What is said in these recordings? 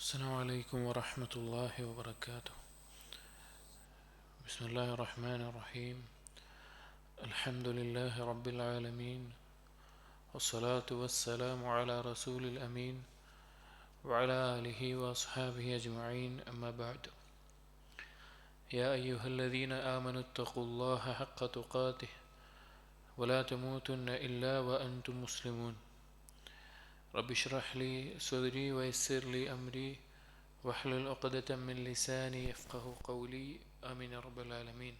السلام عليكم ورحمة الله وبركاته. بسم الله الرحمن الرحيم. الحمد لله رب العالمين، والصلاة والسلام على رسول الأمين وعلى آله وأصحابه أجمعين، أما بعد. يا أيها الذين آمنوا اتقوا الله حق تقاته ولا تموتن إلا وأنتم مسلمون. رب اشرح لي صدري ويسر لي أمري واحلل عقدة من لساني يفقه قولي آمين يا رب العالمين.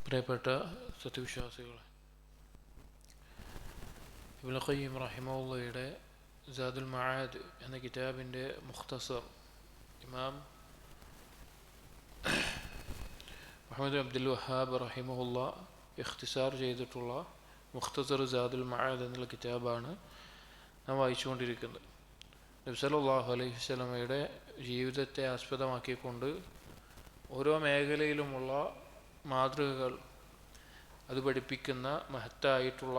പ്രിയപ്പെട്ട സത്യവിശ്വാസികളെ, ഇബ്നു ഖയ്യിം റഹിമഹുള്ളയുടെ സാദുൽ മആദ് എന്ന കിതാബിൻ്റെ മുഖ്തസർ ഇമാം മുഹമ്മദ് അബ്ദുൽ വഹാബ് റഹിമഹുള്ള ഇഖ്തിസാർ ചെയ്തിട്ടുള്ള മുഖ്തസർ സാദുൽ മആദ് എന്നുള്ള കിതാബാണ് നാം വായിച്ചുകൊണ്ടിരിക്കുന്നത്. നബി സല്ലല്ലാഹു അലൈഹി വസല്ലമയുടെ ജീവിതത്തെ ആസ്പദമാക്കിക്കൊണ്ട് ഓരോ മേഖലയിലുമുള്ള മാതൃകകൾ അത് പഠിപ്പിക്കുന്ന മഹത്തായിട്ടുള്ള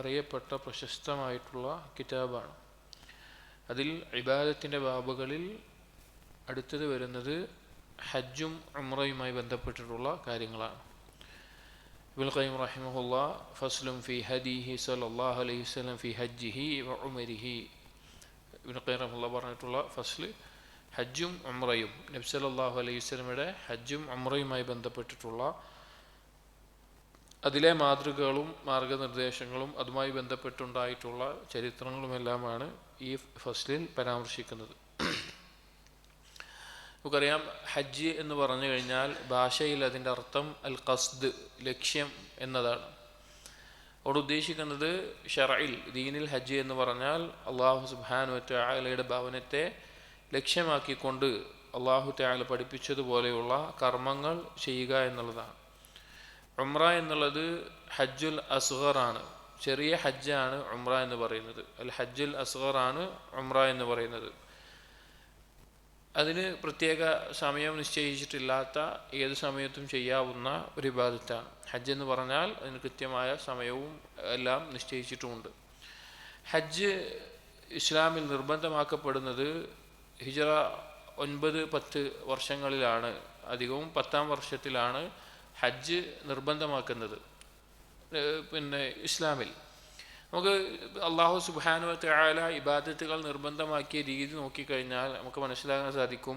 അറിയപ്പെട്ട പ്രശസ്തമായിട്ടുള്ള കിതാബാണ്. അതിൽ ഇബാദത്തിൻ്റെ ബാബുകളിൽ അടുത്തത് വരുന്നത് ഹജ്ജും ഉംറയുമായി ബന്ധപ്പെട്ടിട്ടുള്ള കാര്യങ്ങളാണ്. ഇബ്നുൽ ഖയ്യിം റഹിമഹുല്ലാ ഫസ്ലുൻ ഫി ഹദീഹി സല്ലല്ലാഹു അലൈഹി വസല്ലം ഫി ഹജ്ജിഹി വ ഉംരിഹി, ഇബ്നുൽ ഖയ്യിം റഹിമഹുല്ലാ പറഞ്ഞിട്ടുള്ള ഫസ്ല് ഹജ്ജും ഉംറയും, നബി സല്ലല്ലാഹു അലൈഹി വസല്ലമയുടെ ഹജ്ജും ഉംറയുമായി ബന്ധപ്പെട്ടിട്ടുള്ള അതിലെ മാതൃകകളും മാർഗനിർദ്ദേശങ്ങളും അതുമായി ബന്ധപ്പെട്ടുണ്ടായിട്ടുള്ള ചരിത്രങ്ങളുമെല്ലാമാണ് ഈ ഫസ്ലിൽ പരാമർശിക്കുന്നത്. നമുക്കറിയാം, ഹജ്ജ് എന്ന് പറഞ്ഞു കഴിഞ്ഞാൽ ഭാഷയിൽ അതിൻ്റെ അർത്ഥം അൽ ഖസ്ദ്, ലക്ഷ്യം എന്നതാണ്. അവിടെ ഉദ്ദേശിക്കുന്നത് ശർഇൽ ദീനിൽ ഹജ്ജ് എന്ന് പറഞ്ഞാൽ അള്ളാഹു സുബ്ഹാനഹു വ തആലയുടെ ഭവനത്തെ ലക്ഷ്യമാക്കിക്കൊണ്ട് അള്ളാഹു തആല പഠിപ്പിച്ചതുപോലെയുള്ള കർമ്മങ്ങൾ ചെയ്യുക എന്നുള്ളതാണ്. ഉംറ എന്നുള്ളത് ഹജ്ജുൽ അസ്ഗറാണ്, ചെറിയ ഹജ്ജാണ് ഉംറ എന്ന് പറയുന്നത്. അൽ ഹജ്ജുൽ അസ്ഗറാണ് ഉംറ എന്ന് പറയുന്നത്. അതിന് പ്രത്യേക സമയം നിശ്ചയിച്ചിട്ടില്ലാത്ത ഏത് സമയത്തും ചെയ്യാവുന്ന ഒരു ഇബാദത്താണ്. ഹജ്ജ് എന്ന് പറഞ്ഞാൽ അതിന് കൃത്യമായ സമയവും എല്ലാം നിശ്ചയിച്ചിട്ടുമുണ്ട്. ഹജ്ജ് ഇസ്ലാമിൽ നിർബന്ധമാക്കപ്പെടുന്നത് ഹിജ്റ 9-10 വർഷങ്ങളിലാണ്. അധികവും 10-ാം വർഷത്തിലാണ് ഹജ്ജ് നിർബന്ധമാക്കുന്നത്. ഇസ്ലാമിൽ നമുക്ക് അള്ളാഹു സുബ്ഹാനഹു വ തആല ഇബാദത്തുകൾ നിർബന്ധമാക്കിയ രീതി നോക്കിക്കഴിഞ്ഞാൽ നമുക്ക് മനസ്സിലാക്കാൻ സാധിക്കും,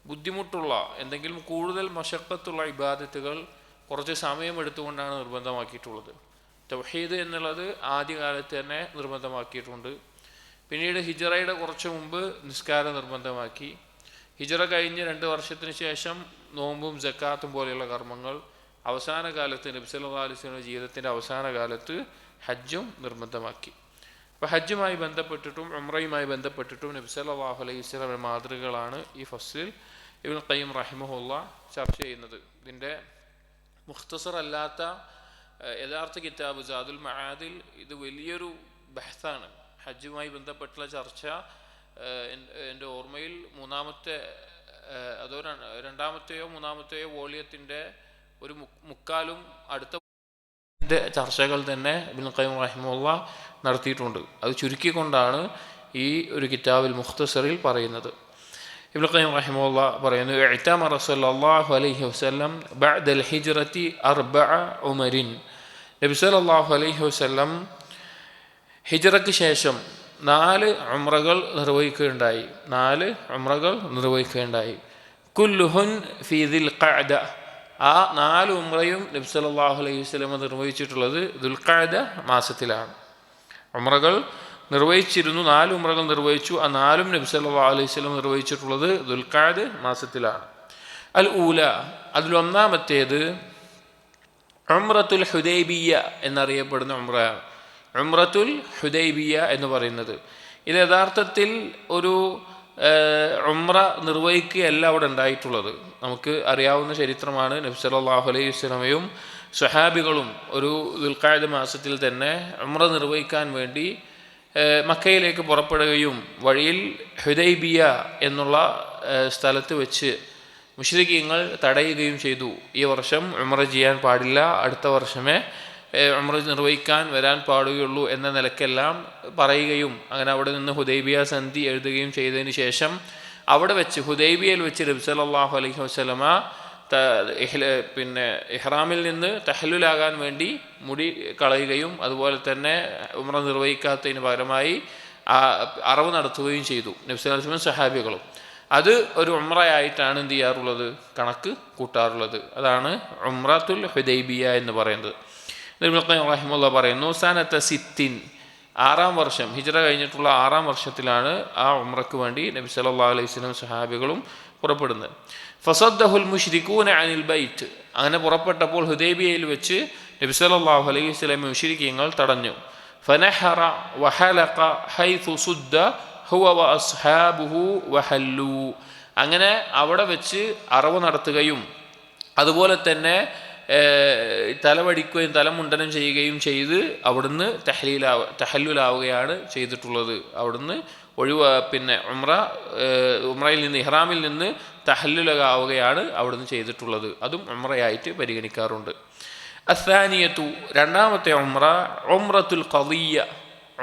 ബുദ്ധിമുട്ടുള്ള എന്തെങ്കിലും കൂടുതൽ മശഖത്തുള്ള ഇബാദത്തുകൾ കുറച്ച് സമയമെടുത്തുകൊണ്ടാണ് നിർബന്ധമാക്കിയിട്ടുള്ളത്. തൗഹീദ് എന്നുള്ളത് ആദ്യകാലത്ത് തന്നെ നിർബന്ധമാക്കിയിട്ടുണ്ട്. പിന്നീട് ഹിജ്റയുടെ കുറച്ച് മുമ്പ് നിസ്കാരം നിർബന്ധമാക്കി. ഹിജ്റ കഴിഞ്ഞ് 2 വർഷത്തിന് ശേഷം നോമ്പും സക്കാത്തും പോലെയുള്ള കർമ്മങ്ങൾ. അവസാന കാലത്ത് നബി സല്ലല്ലാഹു അലൈഹി വസല്ലം ജീവിതത്തിൻ്റെ അവസാന കാലത്ത് ഹജ്ജും നിർബന്ധമാക്കി. അപ്പോൾ ഹജ്ജുമായി ബന്ധപ്പെട്ടിട്ടും ഉംറയുമായി ബന്ധപ്പെട്ടിട്ടും നബി സല്ലല്ലാഹു അലൈഹി വസല്ലം മാതൃകകളാണ് ഈ ഫസ്ലിൽ ഇബ്നുൽ ഖയ്യിം റഹിമഹുള്ള ചർച്ച ചെയ്യുന്നത്. ഇതിൻ്റെ മുഖ്തസർ അല്ലാത്ത യഥാർത്ഥ കിതാബ് സാദുൽ മആദിൽ ഇത് വലിയൊരു ബഹ്സാണ്. ഹജ്ജുമായി ബന്ധപ്പെട്ടുള്ള ചർച്ച എൻ്റെ ഓർമ്മയിൽ രണ്ടാമത്തെയോ മൂന്നാമത്തെയോ വോളിയത്തിൻ്റെ ഒരു മുക്കാലും അടുത്ത ചർച്ചകൾ തന്നെ ഇബ്നുൽ ഖയ്യിം റഹിമഹുള്ള നടത്തിയിട്ടുണ്ട്. അത് ചുരുക്കിക്കൊണ്ടാണ് ഈ ഒരു കിതാബിൽ മുഖ്തസറിൽ പറയുന്നത്. ഇബ്നുൽ ഖയ്യിം റഹിമഹുള്ള പറയുന്നു, ഇഅ്തമറ സല്ലല്ലാഹു അലൈഹി വസല്ലം ബഅദൽ ഹിജ്റതി 4 ഉമരിൻ. നബി സല്ലല്ലാഹു അലൈഹി വസല്ലം ഹിജ്റയ്ക്ക് ശേഷം 4 ഉംറകൾ നിർവഹിക്കുകയുണ്ടായി. കുല്ലുഹുൻ ഫീ ദിൽ ഖഅദ. ആ 4 ഉംറയും നബി സല്ലല്ലാഹു അലൈഹി വസല്ലം നിർവഹിച്ചിട്ടുള്ളത് ദുൽഖഅദ മാസത്തിലാണ്. ഉംറകൾ നിർവഹിച്ചിരുന്നു, 4 ഉംറകൾ നിർവഹിച്ചു. ആ 4ഉം നബി സല്ലല്ലാഹു അലൈഹി വസല്ലം നിർവഹിച്ചിട്ടുള്ളത് ദുൽഖഅദ മാസത്തിലാണ്. അൽ ഊല, അതിലൊന്നാമത്തേത് ഉംറത്തുൽ ഹുദൈബിയ്യ എന്നറിയപ്പെടുന്ന ഉംറയാണ്. ഉംറത്തുൽ ഹുദൈബിയ്യ എന്ന് പറയുന്നത് ഇത് യഥാർത്ഥത്തിൽ ഒരു ഉംറ നിർവഹിക്കുകയല്ല അവിടെ ഉണ്ടായിട്ടുള്ളത്. നമുക്ക് അറിയാവുന്ന ചരിത്രമാണ്. നബി സല്ലല്ലാഹു അലൈഹി വസല്ലമയും സ്വഹാബികളും ഒരു ദുൽഖഅദ മാസത്തിൽ തന്നെ ഉംറ നിർവഹിക്കാൻ വേണ്ടി മക്കയിലേക്ക് പുറപ്പെടുകയും വഴിയിൽ ഹുദൈബിയ എന്നുള്ള സ്ഥലത്ത് വെച്ച് മുശ്രിക്കീങ്ങൾ തടയുകയും ചെയ്തു. ഈ വർഷം ഉംറ ചെയ്യാൻ പാടില്ല, അടുത്ത വർഷമേ ഉംറ നിർവഹിക്കാൻ വരാൻ പാടുകയുള്ളൂ എന്ന നിലക്കെല്ലാം പറയുകയും അങ്ങനെ അവിടെ നിന്ന് ഹുദൈബിയ സന്ധി എഴുതുകയും ചെയ്തതിന് ശേഷം അവിടെ വെച്ച് ഹുദൈബിയയിൽ വെച്ച് നബി സല്ലല്ലാഹു അലൈഹി വസല്ലമ പിന്നെ ഇഹ്റാമിൽ നിന്ന് തഹല്ലുലാകാൻ വേണ്ടി മുടി കളയുകയും അതുപോലെ തന്നെ ഉംറ നിർവഹിക്കാത്തതിന് പകരമായി അറവ് നടത്തുകയും ചെയ്തു നബി സല്ലല്ലാഹു അലൈഹി വസല്ലം സഹാബികളും. അത് ഒരു ഉംറയായിട്ടാണ് എന്ത് ചെയ്യാറുള്ളത്, കണക്ക് കൂട്ടാറുള്ളത്. അതാണ് ഉംറത്തുൽ ഹുദൈബിയ എന്ന് പറയുന്നത്. ഇബ്നുൽ ഖയ്യിം റഹിമഹുല്ലാഹ് പറയുന്നു, സനത സിത്തിൻ, 6-ാം വർഷം, ഹിജ്റ കഴിഞ്ഞിട്ടുള്ള 6-ാം വർഷത്തിലാണ് ആ ഉംറയ്ക്ക് വേണ്ടി നബി സല്ലല്ലാഹു അലൈഹി വസല്ലം സഹാബികളും പുറപ്പെടുന്നത്. ഫസദ്ദഹുൽ മുശ്രികൂന അനിൽ ബൈത്ത്, അങ്ങനെ പുറപ്പെട്ടപ്പോൾ ഹുദൈബിയയിൽ വെച്ച് നബി സല്ലല്ലാഹു അലൈഹി വസല്ലം മുശ്രിക്കീങ്ങൾ തടഞ്ഞു. ഫനഹറ വഹലഖ ഹൈതു സുദ്ദ ഹുവ വഅസ്ഹാബുഹു വഹല്ലു, അങ്ങനെ അവിടെ വെച്ച് അറവ് നടത്തുകയും അതുപോലെ തന്നെ തലവടിക്കുകയും തലമുണ്ടനം ചെയ്യുകയും ചെയ്ത് അവിടുന്ന് തഹല്ലുലാവുകയാണ് ചെയ്തിട്ടുള്ളത്. അവിടുന്ന് പിന്നെ ഉംറയിൽ നിന്ന് ഇഹ്റാമിൽ നിന്ന് തഹല്ലുലാവുകയാണ് അവിടുന്ന് ചെയ്തിട്ടുള്ളത്. അതും ഉംറയായിട്ട് പരിഗണിക്കാറുണ്ട്. അസ്സാനിയത്തു, രണ്ടാമത്തെ ഉംറ ഉംറത്തുൽ ഖദിയ്യ,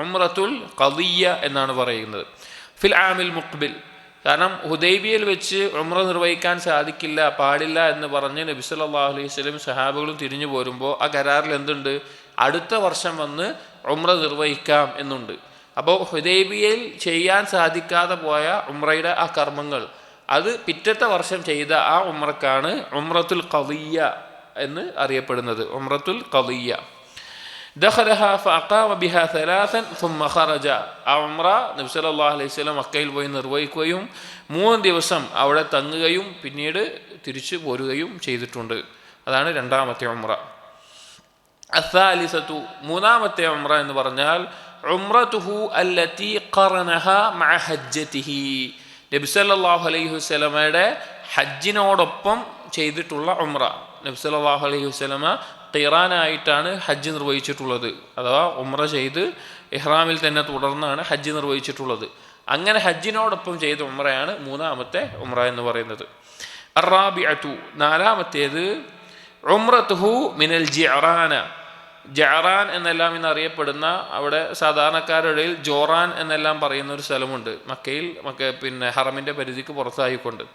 ഉംറത്തുൽ ഖദിയ്യ എന്നാണ് പറയുന്നത്. ഫിൽ ആമിൽ മുഖ്ബിൽ, കാരണം ഹുദൈബിയയിൽ വെച്ച് ഉംറ നിർവഹിക്കാൻ സാധിക്കില്ല, പാടില്ല എന്ന് പറഞ്ഞ് നബി സല്ലല്ലാഹു അലൈഹി വസല്ലം സഹാബകളും തിരിഞ്ഞു പോരുമ്പോൾ ആ കരാറിൽ എന്തുണ്ട്, അടുത്ത വർഷം വന്ന് ഉംറ നിർവഹിക്കാം എന്നുണ്ട്. അപ്പോൾ ഹുദൈബിയയിൽ ചെയ്യാൻ സാധിക്കാതെ പോയ ഉംറയുടെ ആ കർമ്മങ്ങൾ അത് പിറ്റത്തെ വർഷം ചെയ്ത ആ ഉംറക്കാണ് ഉംറത്തുൽ ഖദിയ്യ എന്ന് അറിയപ്പെടുന്നത്. ഉംറത്തുൽ ഖദിയ്യ. ദഖലഹ ഫഅഖാമ ബിഹാ സലാസൻ സുമ്മ ഖറജ, ആ ഉംറ നബി സല്ലല്ലാഹു അലൈഹി വസല്ലം മക്കയിൽ പോയി നിർവഹിക്കുകയും 3 ദിവസം അവിടെ തങ്ങുകയും പിന്നീട് തിരിച്ചു പോരുകയും ചെയ്തിട്ടുണ്ട്. അതാണ് രണ്ടാമത്തെ ഉംറ. അസ്സാലിസതു, മൂന്നാമത്തെ ഉംറ എന്ന് പറഞ്ഞാൽ ഉംറതുഹു അല്ലതി ഖറനഹ മഅ ഹജ്ജതിഹി, നബി സല്ലല്ലാഹു അലൈഹി വസല്ലമയുടെ ഹജ്ജിനോടൊപ്പം ചെയ്തിട്ടുള്ള ഉംറ. നബി സല്ലല്ലാഹു അലൈഹി വസല്ലമ ഖിറാനായിട്ടാണ് ഹജ്ജ് നിർവഹിച്ചിട്ടുള്ളത്, അഥവാ ഉംറ ചെയ്ത് ഇഹ്റാമിൽ തന്നെ തുടർന്നാണ് ഹജ്ജ് നിർവഹിച്ചിട്ടുള്ളത്. അങ്ങനെ ഹജ്ജിനോടൊപ്പം ചെയ്ത ഉംറയാണ് മൂന്നാമത്തെ ഉംറ എന്ന് പറയുന്നത്. അറാബിഅതു, നാലാമത്തേത് ഉംറതുഹു മിനൽ ജിഅറാന, ജഅറാൻ എന്നെല്ലാം ഇന്നറിയപ്പെടുന്ന, അവിടെ സാധാരണക്കാരുടെ ഇടയിൽ ജോറാൻ എന്നെല്ലാം പറയുന്ന ഒരു സ്ഥലമുണ്ട് മക്കയിൽ, പിന്നെ ഹറമിൻ്റെ പരിധിക്ക് പുറത്തായിക്കൊണ്ട്.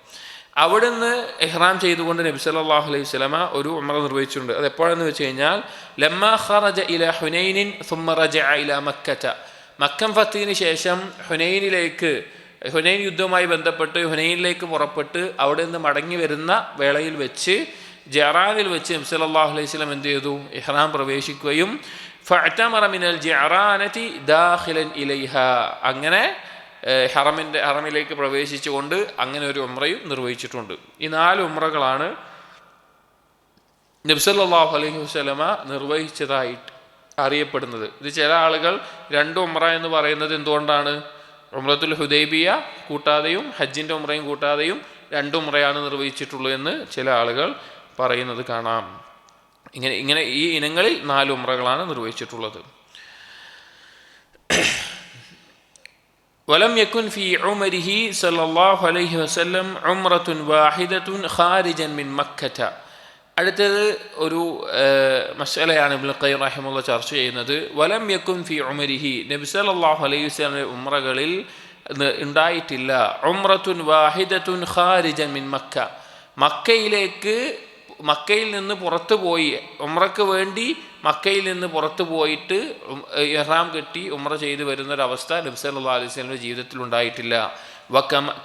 അവിടുന്ന് ഇഹ്റാം ചെയ്തുകൊണ്ട് നബി സല്ലല്ലാഹു അലൈഹി വസല്ലമ ഒരു ഉംറ നിർവഹിച്ചിട്ടുണ്ട്. അത് എപ്പോഴെന്ന് വെച്ച് കഴിഞ്ഞാൽ ലമ്മാ ഖറജ ഇല ഹുനൈനിൻ സുമ്മ റജഅ ഇല മക്കത, മക്കം ഫത്തിന് ശേഷം ഹുനൈൻ യുദ്ധവുമായി ബന്ധപ്പെട്ട് ഹുനൈനിലേക്ക് പുറപ്പെട്ട് അവിടെ നിന്ന് മടങ്ങി വരുന്ന വേളയിൽ വെച്ച് ജഅറാനിൽ വെച്ച് നബി സല്ലല്ലാഹു അലൈഹി വസല്ലം എന്ത് ചെയ്തു, ഇഹ്റാം പ്രവേശിക്കുകയും ഫഅതമറ മിനൽ ജഅറാനതി ദാഖിലൻ ഇലൈഹ, അങ്ങനെ ഹറമിലേക്ക് പ്രവേശിച്ചുകൊണ്ട് അങ്ങനെ ഒരു ഉംറയും നിർവഹിച്ചിട്ടുണ്ട്. ഈ 4 ഉംറകളാണ് നബി സല്ലല്ലാഹു അലൈഹി വസല്ലമ നിർവഹിച്ചതായിട്ട് അറിയപ്പെടുന്നത്. ഇത് ചില ആളുകൾ 2 ഉംറ എന്ന് പറയുന്നത് എന്തുകൊണ്ടാണ്, ഉംറത്തുൽ ഹുദൈബിയ കൂട്ടാതെയും ഹജ്ജിൻ്റെ ഉംറയും കൂട്ടാതെയും 2 ഉംറയാണ് നിർവഹിച്ചിട്ടുള്ളൂ എന്ന് ചില ആളുകൾ പറയുന്നത് കാണാം. ഇങ്ങനെ ഈ ഇനങ്ങളിൽ 4 ഉംറകളാണ് നിർവഹിച്ചിട്ടുള്ളത്. വലം യകുൻ ഫീ ഉമരിഹി സല്ലല്ലാഹു അലൈഹി വസല്ലം ഉംറത്തുൻ വാഹിദത്തുൻ ഖാരിജൻ മിൻ മക്കത. അടുത്തത് ഒരു മസ്അലയാണ് ഇബ്നുൽ ഖയ്യിം റഹിമഹുല്ലാഹ് ചർച്ച ചെയ്യുന്നത്. വലം യകുൻ ഫീ ഉമരിഹി, നബി സല്ലല്ലാഹു അലൈഹി വസല്ലം ഉംറകളിൽ ഉണ്ടായിട്ടില്ല ഉംറത്തുൻ വാഹിദത്തുൻ ഖാരിജൻ മിൻ മക്ക, മക്കയിൽ നിന്ന് പുറത്തു പോയി ഉംറയ്ക്ക് വേണ്ടി മക്കയിൽ നിന്ന് പുറത്തു പോയിട്ട് ഇഹ്റാം കെട്ടി ഉംറ ചെയ്തു വരുന്നൊരവസ്ഥ നബി സല്ലല്ലാഹു അലൈഹി വസല്ലമയുടെ ജീവിതത്തിൽ ഉണ്ടായിട്ടില്ല.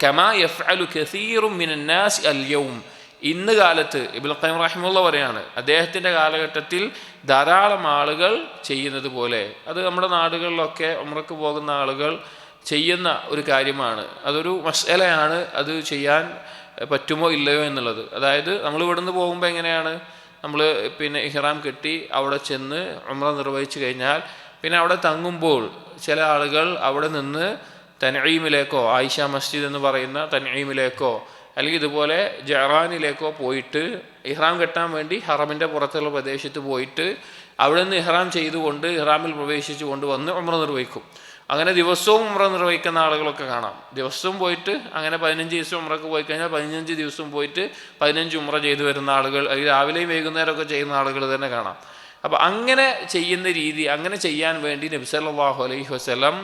കമാ യഫ്അലു കസീറും മിനൻ നാസ് അൽ യൗം, ഇന്ന് കാലത്ത് ഇബ്നുൽ ഖയ്യിം റഹിമഹുല്ലാഹ് പറയാണ്, അദ്ദേഹത്തിൻ്റെ കാലഘട്ടത്തിൽ ധാരാളം ആളുകൾ ചെയ്യുന്നത് പോലെ. അത് നമ്മുടെ നാടുകളിലൊക്കെ ഉംറയ്ക്ക് പോകുന്ന ആളുകൾ ചെയ്യുന്ന ഒരു കാര്യമാണ്. അതൊരു മസ്അലയാണ്, അത് ചെയ്യാൻ പറ്റുമോ ഇല്ലയോ എന്നുള്ളത്. അതായത് നമ്മൾ ഇവിടുന്ന് പോകുമ്പോൾ എങ്ങനെയാണ്, നമ്മൾ പിന്നെ ഇഹ്റാം കെട്ടി അവിടെ ചെന്ന് ഉംറ നിർവഹിച്ചു കഴിഞ്ഞാൽ പിന്നെ അവിടെ തങ്ങുമ്പോൾ ചില ആളുകൾ അവിടെ നിന്ന് തൻഈമിലേക്കോ, ആയിഷ മസ്ജിദ് എന്ന് പറയുന്ന തൻഈമിലേക്കോ അല്ലെങ്കിൽ ഇതുപോലെ ജഅറാനിലേക്കോ പോയിട്ട് ഇഹ്റാം കെട്ടാൻ വേണ്ടി ഹറമിൻ്റെ പുറത്തുള്ള പ്രദേശത്ത് പോയിട്ട് അവിടെ നിന്ന് ഇഹ്റാം ചെയ്തുകൊണ്ട് ഇഹ്റാമിൽ പ്രവേശിച്ചുകൊണ്ട് വന്ന് ഉംറ നിർവഹിക്കും. അങ്ങനെ ദിവസവും ഉംറ നിർവഹിക്കുന്ന ആളുകളൊക്കെ കാണാം. ദിവസവും പോയിട്ട് അങ്ങനെ 15 ദിവസം ഉംറക്ക് പോയി കഴിഞ്ഞാൽ 15 ദിവസം പോയിട്ട് 15 ഉംറ ചെയ്തു വരുന്ന ആളുകൾ, രാവിലെയും വൈകുന്നേരമൊക്കെ ചെയ്യുന്ന ആളുകൾ തന്നെ കാണാം. അപ്പോൾ അങ്ങനെ ചെയ്യുന്ന രീതി, അങ്ങനെ ചെയ്യാൻ വേണ്ടി നബി സല്ലല്ലാഹു അലൈഹി വസല്ലം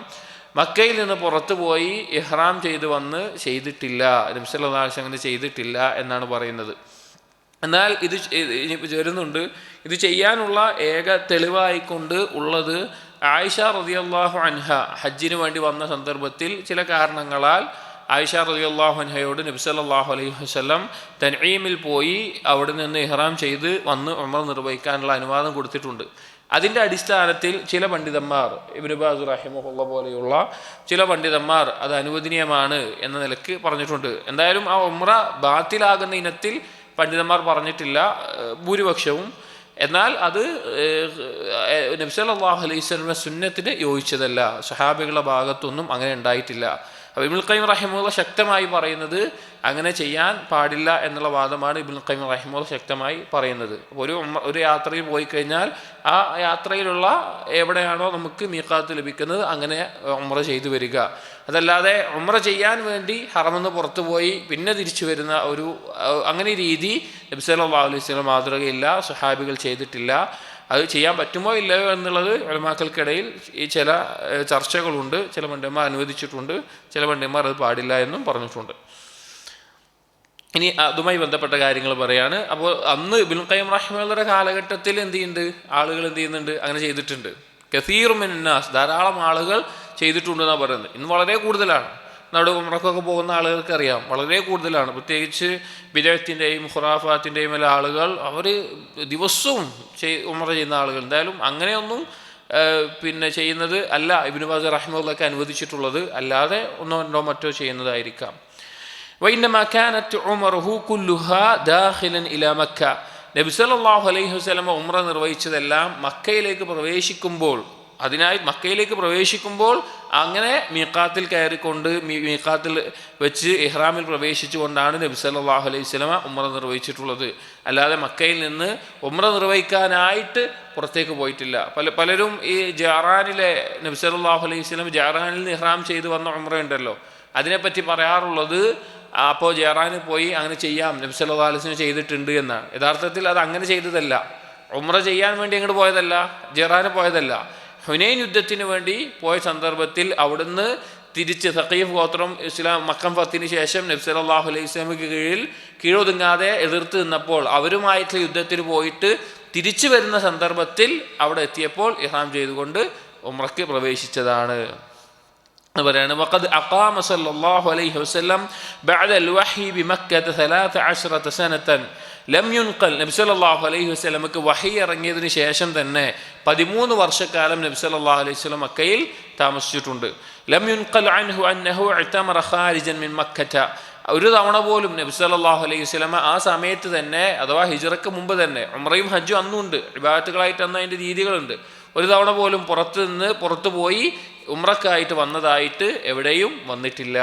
മക്കയിൽ നിന്ന് പുറത്തു പോയി ഇഹ്റാം ചെയ്ത് വന്ന് ചെയ്തിട്ടില്ല. നബി സല്ലല്ലാഹു അലൈഹി വസല്ലം അങ്ങനെ ചെയ്തിട്ടില്ല എന്നാണ് പറയുന്നത്. എന്നാൽ ഇത് വരുന്നുണ്ട്, ഇത് ചെയ്യാനുള്ള ഏക തെളിവായിക്കൊണ്ട് ഉള്ളത് ആയിഷ റളിയല്ലാഹു അൻഹ ഹജ്ജിന് വേണ്ടി വന്ന സന്ദർഭത്തിൽ ചില കാരണങ്ങളാൽ ആയിഷ റളിയല്ലാഹു അൻഹയോട് നബി സല്ലല്ലാഹു അലൈഹി വസല്ലം തൻഈമിൽ പോയി അവിടെ നിന്ന് ഇഹ്റാം ചെയ്ത് വന്ന് ഉംറ നിർവഹിക്കാനുള്ള അനുവാദം കൊടുത്തിട്ടുണ്ട്. അതിൻ്റെ അടിസ്ഥാനത്തിൽ ചില പണ്ഡിതന്മാർ, ഇബ്നു ബാസ് റഹിമഹുല്ലാഹ് പോലെയുള്ള ചില പണ്ഡിതന്മാർ അത് അനുവദനീയമാണ് എന്ന നിലക്ക് പറഞ്ഞിട്ടുണ്ട്. എന്തായാലും ആ ഉംറ ബാത്തിലാകുന്ന ഇനത്തിൽ പണ്ഡിതന്മാർ പറഞ്ഞിട്ടില്ല ഭൂരിപക്ഷവും. എന്നാൽ അത് നബി സല്ലല്ലാഹു അലൈഹി വസല്ലം സുന്നത്തിന് യോജിച്ചതല്ല, സ്വഹാബികളുടെ ഭാഗത്തൊന്നും അങ്ങനെ ഉണ്ടായിട്ടില്ല. അപ്പോൾ ഇബ്നുൽ ഖയ്യിം റഹിമഹുല്ലാഹ് ശക്തമായി പറയുന്നത് അങ്ങനെ ചെയ്യാൻ പാടില്ല എന്നുള്ള വാദമാണ് ഇബ്നുൽ ഖയ്യിം റഹിമഹുല്ലാഹ് ശക്തമായി പറയുന്നത്. ഒരു യാത്രയിൽ പോയി കഴിഞ്ഞാൽ ആ യാത്രയിലുള്ള എവിടെയാണോ നമുക്ക് മീഖാത്ത് ലഭിക്കുന്നത് അങ്ങനെ ഉംറ ചെയ്തു വരിക. അതല്ലാതെ ഉംറ ചെയ്യാൻ വേണ്ടി ഹറമെന്ന് പുറത്തു പോയി പിന്നെ തിരിച്ചു വരുന്ന അങ്ങനെ രീതി നബി സല്ലല്ലാഹു അലൈഹി വസല്ലം മാതൃകയില്ല, സ്വഹാബികൾ ചെയ്തിട്ടില്ല. അത് ചെയ്യാൻ പറ്റുമോ ഇല്ലയോ എന്നുള്ളത് ഉലമാക്കൾക്കിടയിൽ ഈ ചില ചർച്ചകളുണ്ട്. ചില പണ്ഡിതന്മാർ അനുവദിച്ചിട്ടുണ്ട്, ചില പണ്ഡിതന്മാർ അത് പാടില്ല എന്നും പറഞ്ഞിട്ടുണ്ട്. ഇനി അതുമായി ബന്ധപ്പെട്ട കാര്യങ്ങൾ പറയാണ്. അപ്പോൾ അന്ന് ഇബ്നുൽ ഖയ്യിം റഹിമഹുള്ളാഹിയുടെ കാലഘട്ടത്തിൽ ആളുകൾ എന്ത് ചെയ്യുന്നുണ്ട്, അങ്ങനെ ചെയ്തിട്ടുണ്ട്. കസീറു മിനൻ നാസ്, ധാരാളം ആളുകൾ ചെയ്തിട്ടുണ്ടെന്നാണ് പറയുന്നത്. ഇന്ന് വളരെ കൂടുതലാണ്. നമ്മുടെ ഉംറക്കൊക്കെ പോകുന്ന ആളുകൾക്ക് അറിയാം, വളരെ കൂടുതലാണ്. പ്രത്യേകിച്ച് ബിദഅത്തിൻ്റെയും ഖുറാഫാത്തിൻ്റെയും എല്ലാ ആളുകൾ അവർ ദിവസവും ഉംറ ചെയ്യുന്ന ആളുകൾ. എന്തായാലും അങ്ങനെയൊന്നും ചെയ്യുന്നത് അല്ല ഇബ്നു ബാസ് റഹിമഹുല്ലാഹ് അനുവദിച്ചിട്ടുള്ളത്, അല്ലാതെ ഒന്നോ രണ്ടോ മറ്റോ ചെയ്യുന്നതായിരിക്കാം. വഇന്നമാ കാനത് ഉംറഹു കുല്ലുഹാ ദാഖിലൻ ഇലാ മക്ക, നബി സല്ലല്ലാഹു അലൈഹി വസല്ലം ഉംറ നിർവഹിച്ചതെല്ലാം മക്കയിലേക്ക് പ്രവേശിക്കുമ്പോൾ, അതിനായി മക്കയിലേക്ക് പ്രവേശിക്കുമ്പോൾ അങ്ങനെ മീഖാത്തിൽ കയറിക്കൊണ്ട് മീഖാത്തിൽ വെച്ച് ഇഹ്റാമിൽ പ്രവേശിച്ചുകൊണ്ടാണ് നബി സല്ലല്ലാഹു അലൈഹി വസല്ലം ഉംറ നിർവഹിച്ചിട്ടുള്ളത്. അല്ലാതെ മക്കയിൽ നിന്ന് ഉംറ നിർവഹിക്കാനായിട്ട് പുറത്തേക്ക് പോയിട്ടില്ല. പലരും ഈ ജഅറാനിലെ നബി സല്ലല്ലാഹു അലൈഹി വസല്ലം ജഅറാനിൽ നിന്ന് ഇഹ്റാം ചെയ്ത് വന്ന ഉംറ ഉണ്ടല്ലോ, അതിനെപ്പറ്റി പറയാറുള്ളത് അപ്പോൾ ജഅറാനിൽ പോയി അങ്ങനെ ചെയ്യാം, നബി സല്ലല്ലാഹു അലൈഹി വസല്ലം ചെയ്തിട്ടുണ്ട് എന്നാണ്. യഥാർത്ഥത്തിൽ അത് അങ്ങനെ ചെയ്തതല്ല. ഉംറ ചെയ്യാൻ വേണ്ടി അങ്ങോട്ട് പോയതല്ല, ജഅറാനിൽ പോയതല്ല. ഹുനൈൻ യുദ്ധത്തിന് വേണ്ടി പോയ സന്ദർഭത്തിൽ അവിടുന്ന് തിരിച്ച് സഖീഫ് ഗോത്രം മക്കം ഫത്തിന് ശേഷം നബി സല്ലല്ലാഹു അലൈഹി വസല്ലമയ്ക്ക് കീഴൊതുങ്ങാതെ എതിർത്ത് നിന്നപ്പോൾ അവരുമായിട്ടുള്ള യുദ്ധത്തിന് പോയിട്ട് തിരിച്ചു വരുന്ന സന്ദർഭത്തിൽ അവിടെ എത്തിയപ്പോൾ ഇഹ്റാം ചെയ്തുകൊണ്ട് ഉംറയ്ക്ക് പ്രവേശിച്ചതാണ്. പറയാണ് വഖദ് അഖാമ സല്ലല്ലാഹു അലൈഹി വസല്ലം ബഅദൽ വഹി ബിമക്കത 13 സനതൻ ലം യുൻഖൽ, നബി സല്ലല്ലാഹു അലൈഹി വസല്ലമക്ക് വഹി ഇറങ്ങിയതിന് ശേഷം തന്നെ 13 വർഷക്കാലം നബി സല്ലല്ലാഹു അലൈഹി വസല്ലം മക്കയിൽ താമസിച്ചിട്ടുണ്ട്. ലം യുൻഖൽ അൻഹു അന്നഹു ഇഅ്തമറ ഖാരിജൻ മിൻ മക്കത, ഒരു തവണ പോലും നബി സല്ലല്ലാഹു അലൈഹി വസല്ലം ആ സമയത്ത് തന്നെ, അഥവാ ഹിജ്റക്ക് മുമ്പ് തന്നെ, ഉംറയും ഹജ്ജും അന്നുണ്ട്, ഇബാദത്തുകളായിട്ട് അന്ന് അതിൻ്റെ രീതികളുണ്ട്. ഒരു തവണ പോലും പുറത്തു പോയി ഉംറക്കായിട്ട് വന്നതായിട്ട് എവിടെയും വന്നിട്ടില്ല.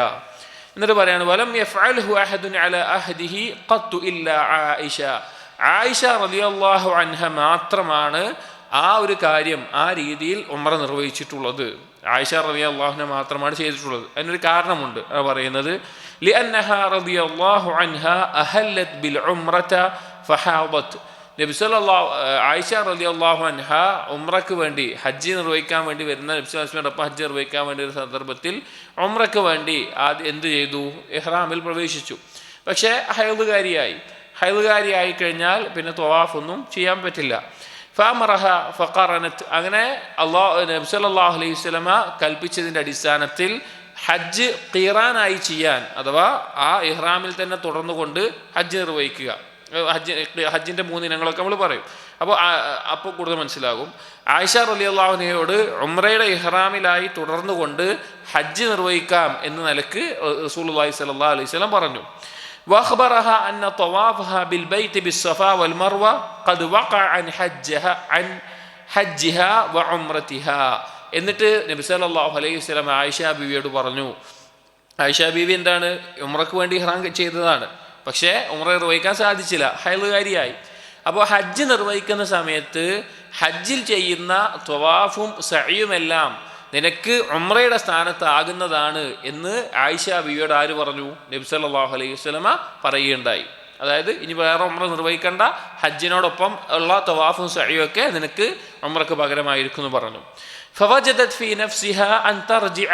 എന്നിട്ട് പറയാണ് വലം യഫ്അൽഹു അഹദുൻ അലാ അഹദിഹി ഖത്തു ഇല്ലാ ആയിഷ റളിയല്ലാഹു അൻഹ മാത്രമാണ് ആ ഒരു കാര്യം ആ രീതിയിൽ ഉംറ നിർവഹിച്ചിട്ടുള്ളത്. ആയിഷ റളിയല്ലാഹു അൻഹ മാത്രമാണ് ചെയ്തിട്ടുള്ളത്. അതിനൊരു കാരണമുണ്ട്. അത് പറയുന്നത് ലിഅന്നഹാ റളിയല്ലാഹു അൻഹാ അഹല്ലത് ബിൽ ഉംറത ഫഹാദത്, ആയിഷ റളിയല്ലാഹു അൻഹ ഉംറയ്ക്ക് വേണ്ടി ഹജ്ജ് നിർവഹിക്കാൻ വേണ്ടി വരുന്ന നബി സല്ലല്ലാഹു അലൈഹി വസല്ലം ഹജ്ജ് നിർവഹിക്കാൻ വേണ്ടി ഒരു സന്ദർഭത്തിൽ ഉംറയ്ക്ക് വേണ്ടി ആദ്യം എന്ത് ചെയ്തു, ഇഹ്റാമിൽ പ്രവേശിച്ചു. പക്ഷേ ഹൈദുകാരിയായി കഴിഞ്ഞാൽ പിന്നെ ത്വവാഫൊന്നും ചെയ്യാൻ പറ്റില്ല. ഫഅമറഹ ഫഖറനത്, അങ്ങനെ നബി സല്ലല്ലാഹു അലൈഹി വസല്ലം കൽപ്പിച്ചതിൻ്റെ അടിസ്ഥാനത്തിൽ ഹജ്ജ് ഖീറാനായി ചെയ്യാൻ, അഥവാ ആ ഇഹ്റാമിൽ തന്നെ തുടർന്നുകൊണ്ട് ഹജ്ജ് നിർവഹിക്കുക. ഹജ്ജിൻ്റെ 3 ഇനങ്ങളൊക്കെ നമ്മൾ പറയും. അപ്പോൾ കൂടുതൽ മനസ്സിലാകും. ആയിഷ റളിയല്ലാഹു അൻഹയോട് ഉംറയുടെ ഇഹ്റാമിലായി തുടർന്നുകൊണ്ട് ഹജ്ജ് നിർവഹിക്കാം എന്ന നിലക്ക് റസൂലുള്ളാഹി സ്വല്ലല്ലാഹു അലൈഹി വസല്ലം പറഞ്ഞു. വഖബറഹ അന്ന തവാഫഹ ബിൽ ബൈത്ത് ബിസ്സഫ വൽ മർവ ഖദ് വഖഅ അൻ ഹജ്ജിഹ വ ഉംറതിഹ, എന്നിട്ട് നബി സല്ലല്ലാഹു അലൈഹി വസല്ലം ആയിഷ ബീവിയോട് പറഞ്ഞു. ആയിഷ ബീവി എന്താണ്, ഉംറയ്ക്ക് വേണ്ടി ഇഹ്റാം ചെയ്തതാണ്, പക്ഷേ ഉംറ നിർവഹിക്കാൻ സാധിച്ചില്ല, ഹൈലുകാരിയായി. അപ്പോൾ ഹജ്ജ് നിർവഹിക്കുന്ന സമയത്ത് ഹജ്ജിൽ ചെയ്യുന്ന ത്വവാഫും സഅയുമെല്ലാം നിനക്ക് ഉംറയുടെ സ്ഥാനത്താകുന്നതാണ് എന്ന് ആയിഷ ബീവിയോട് ആര് പറഞ്ഞു, നബി സല്ലല്ലാഹു അലൈഹി വസല്ലമ പറയുകയുണ്ടായി. അതായത് ഇനി വേറെ ഉംറ നിർവഹിക്കേണ്ട, ഹജ്ജിനോടൊപ്പം ഉള്ള തവാഫും സഅയും ഒക്കെ നിനക്ക് ഉംറക്ക് പകരമായിരിക്കും എന്ന് പറഞ്ഞു. فوجدت في نفسها أن ترجع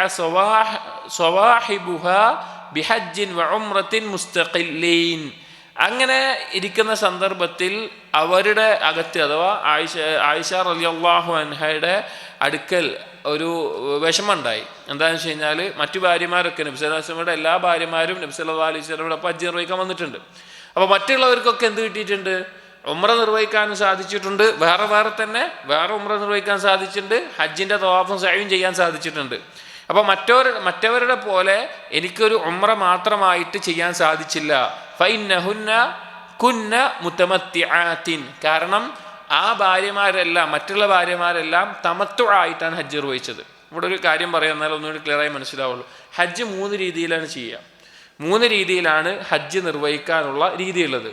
صواحبها بحج وعمرة مستقلين. അങ്ങനെ ഇരിക്കുന്ന സന്ദർഭത്തിൽ അവരുടെ അകത്ത് അഥവാ ആയിഷ റളിയല്ലാഹു അൻഹയുടെ അടുക്കൽ ഒരു വിഷമമുണ്ടായി. എന്താണെന്ന് വെച്ച് കഴിഞ്ഞാൽ മറ്റു ഭാര്യമാരൊക്കെ നബി സല്ലല്ലാഹു അലൈഹി വസല്ലമയുടെ എല്ലാ ഭാര്യമാരും നബി സല്ലല്ലാഹു അലൈഹി വസല്ലമയുടെ ഒപ്പം ഹജ്ജ് നിർവഹിക്കാൻ വന്നിട്ടുണ്ട്. അപ്പോൾ മറ്റുള്ളവർക്കൊക്കെ എന്ത് കിട്ടിയിട്ടുണ്ട്? ഉംറ നിർവഹിക്കാനും സാധിച്ചിട്ടുണ്ട്, വേറെ ഉംറ നിർവഹിക്കാൻ സാധിച്ചിട്ടുണ്ട്, ഹജ്ജിൻ്റെ തവാഫും സഅയും ചെയ്യാൻ സാധിച്ചിട്ടുണ്ട്. അപ്പോൾ മറ്റവരുടെ പോലെ എനിക്കൊരു ഉംറ മാത്രമായിട്ട് ചെയ്യാൻ സാധിച്ചില്ല. ഫഇന്നഹുന്ന കുന്ന മുതമത്തിആത്തിൻ, കാരണം ആ ഭാര്യമാരെല്ലാം മറ്റുള്ള ഭാര്യമാരെല്ലാം തമത്തു ആയിട്ടാണ് ഹജ്ജ് നിർവഹിച്ചത്. ഇവിടെ ഒരു കാര്യം പറയാം, എന്നാലും ഒന്നുകൂടി ക്ലിയറായി മനസ്സിലാവുള്ളൂ. ഹജ്ജ് 3 രീതിയിലാണ് ചെയ്യുക. 3 രീതിയിലാണ് ഹജ്ജ് നിർവഹിക്കാനുള്ള രീതിയുള്ളത്.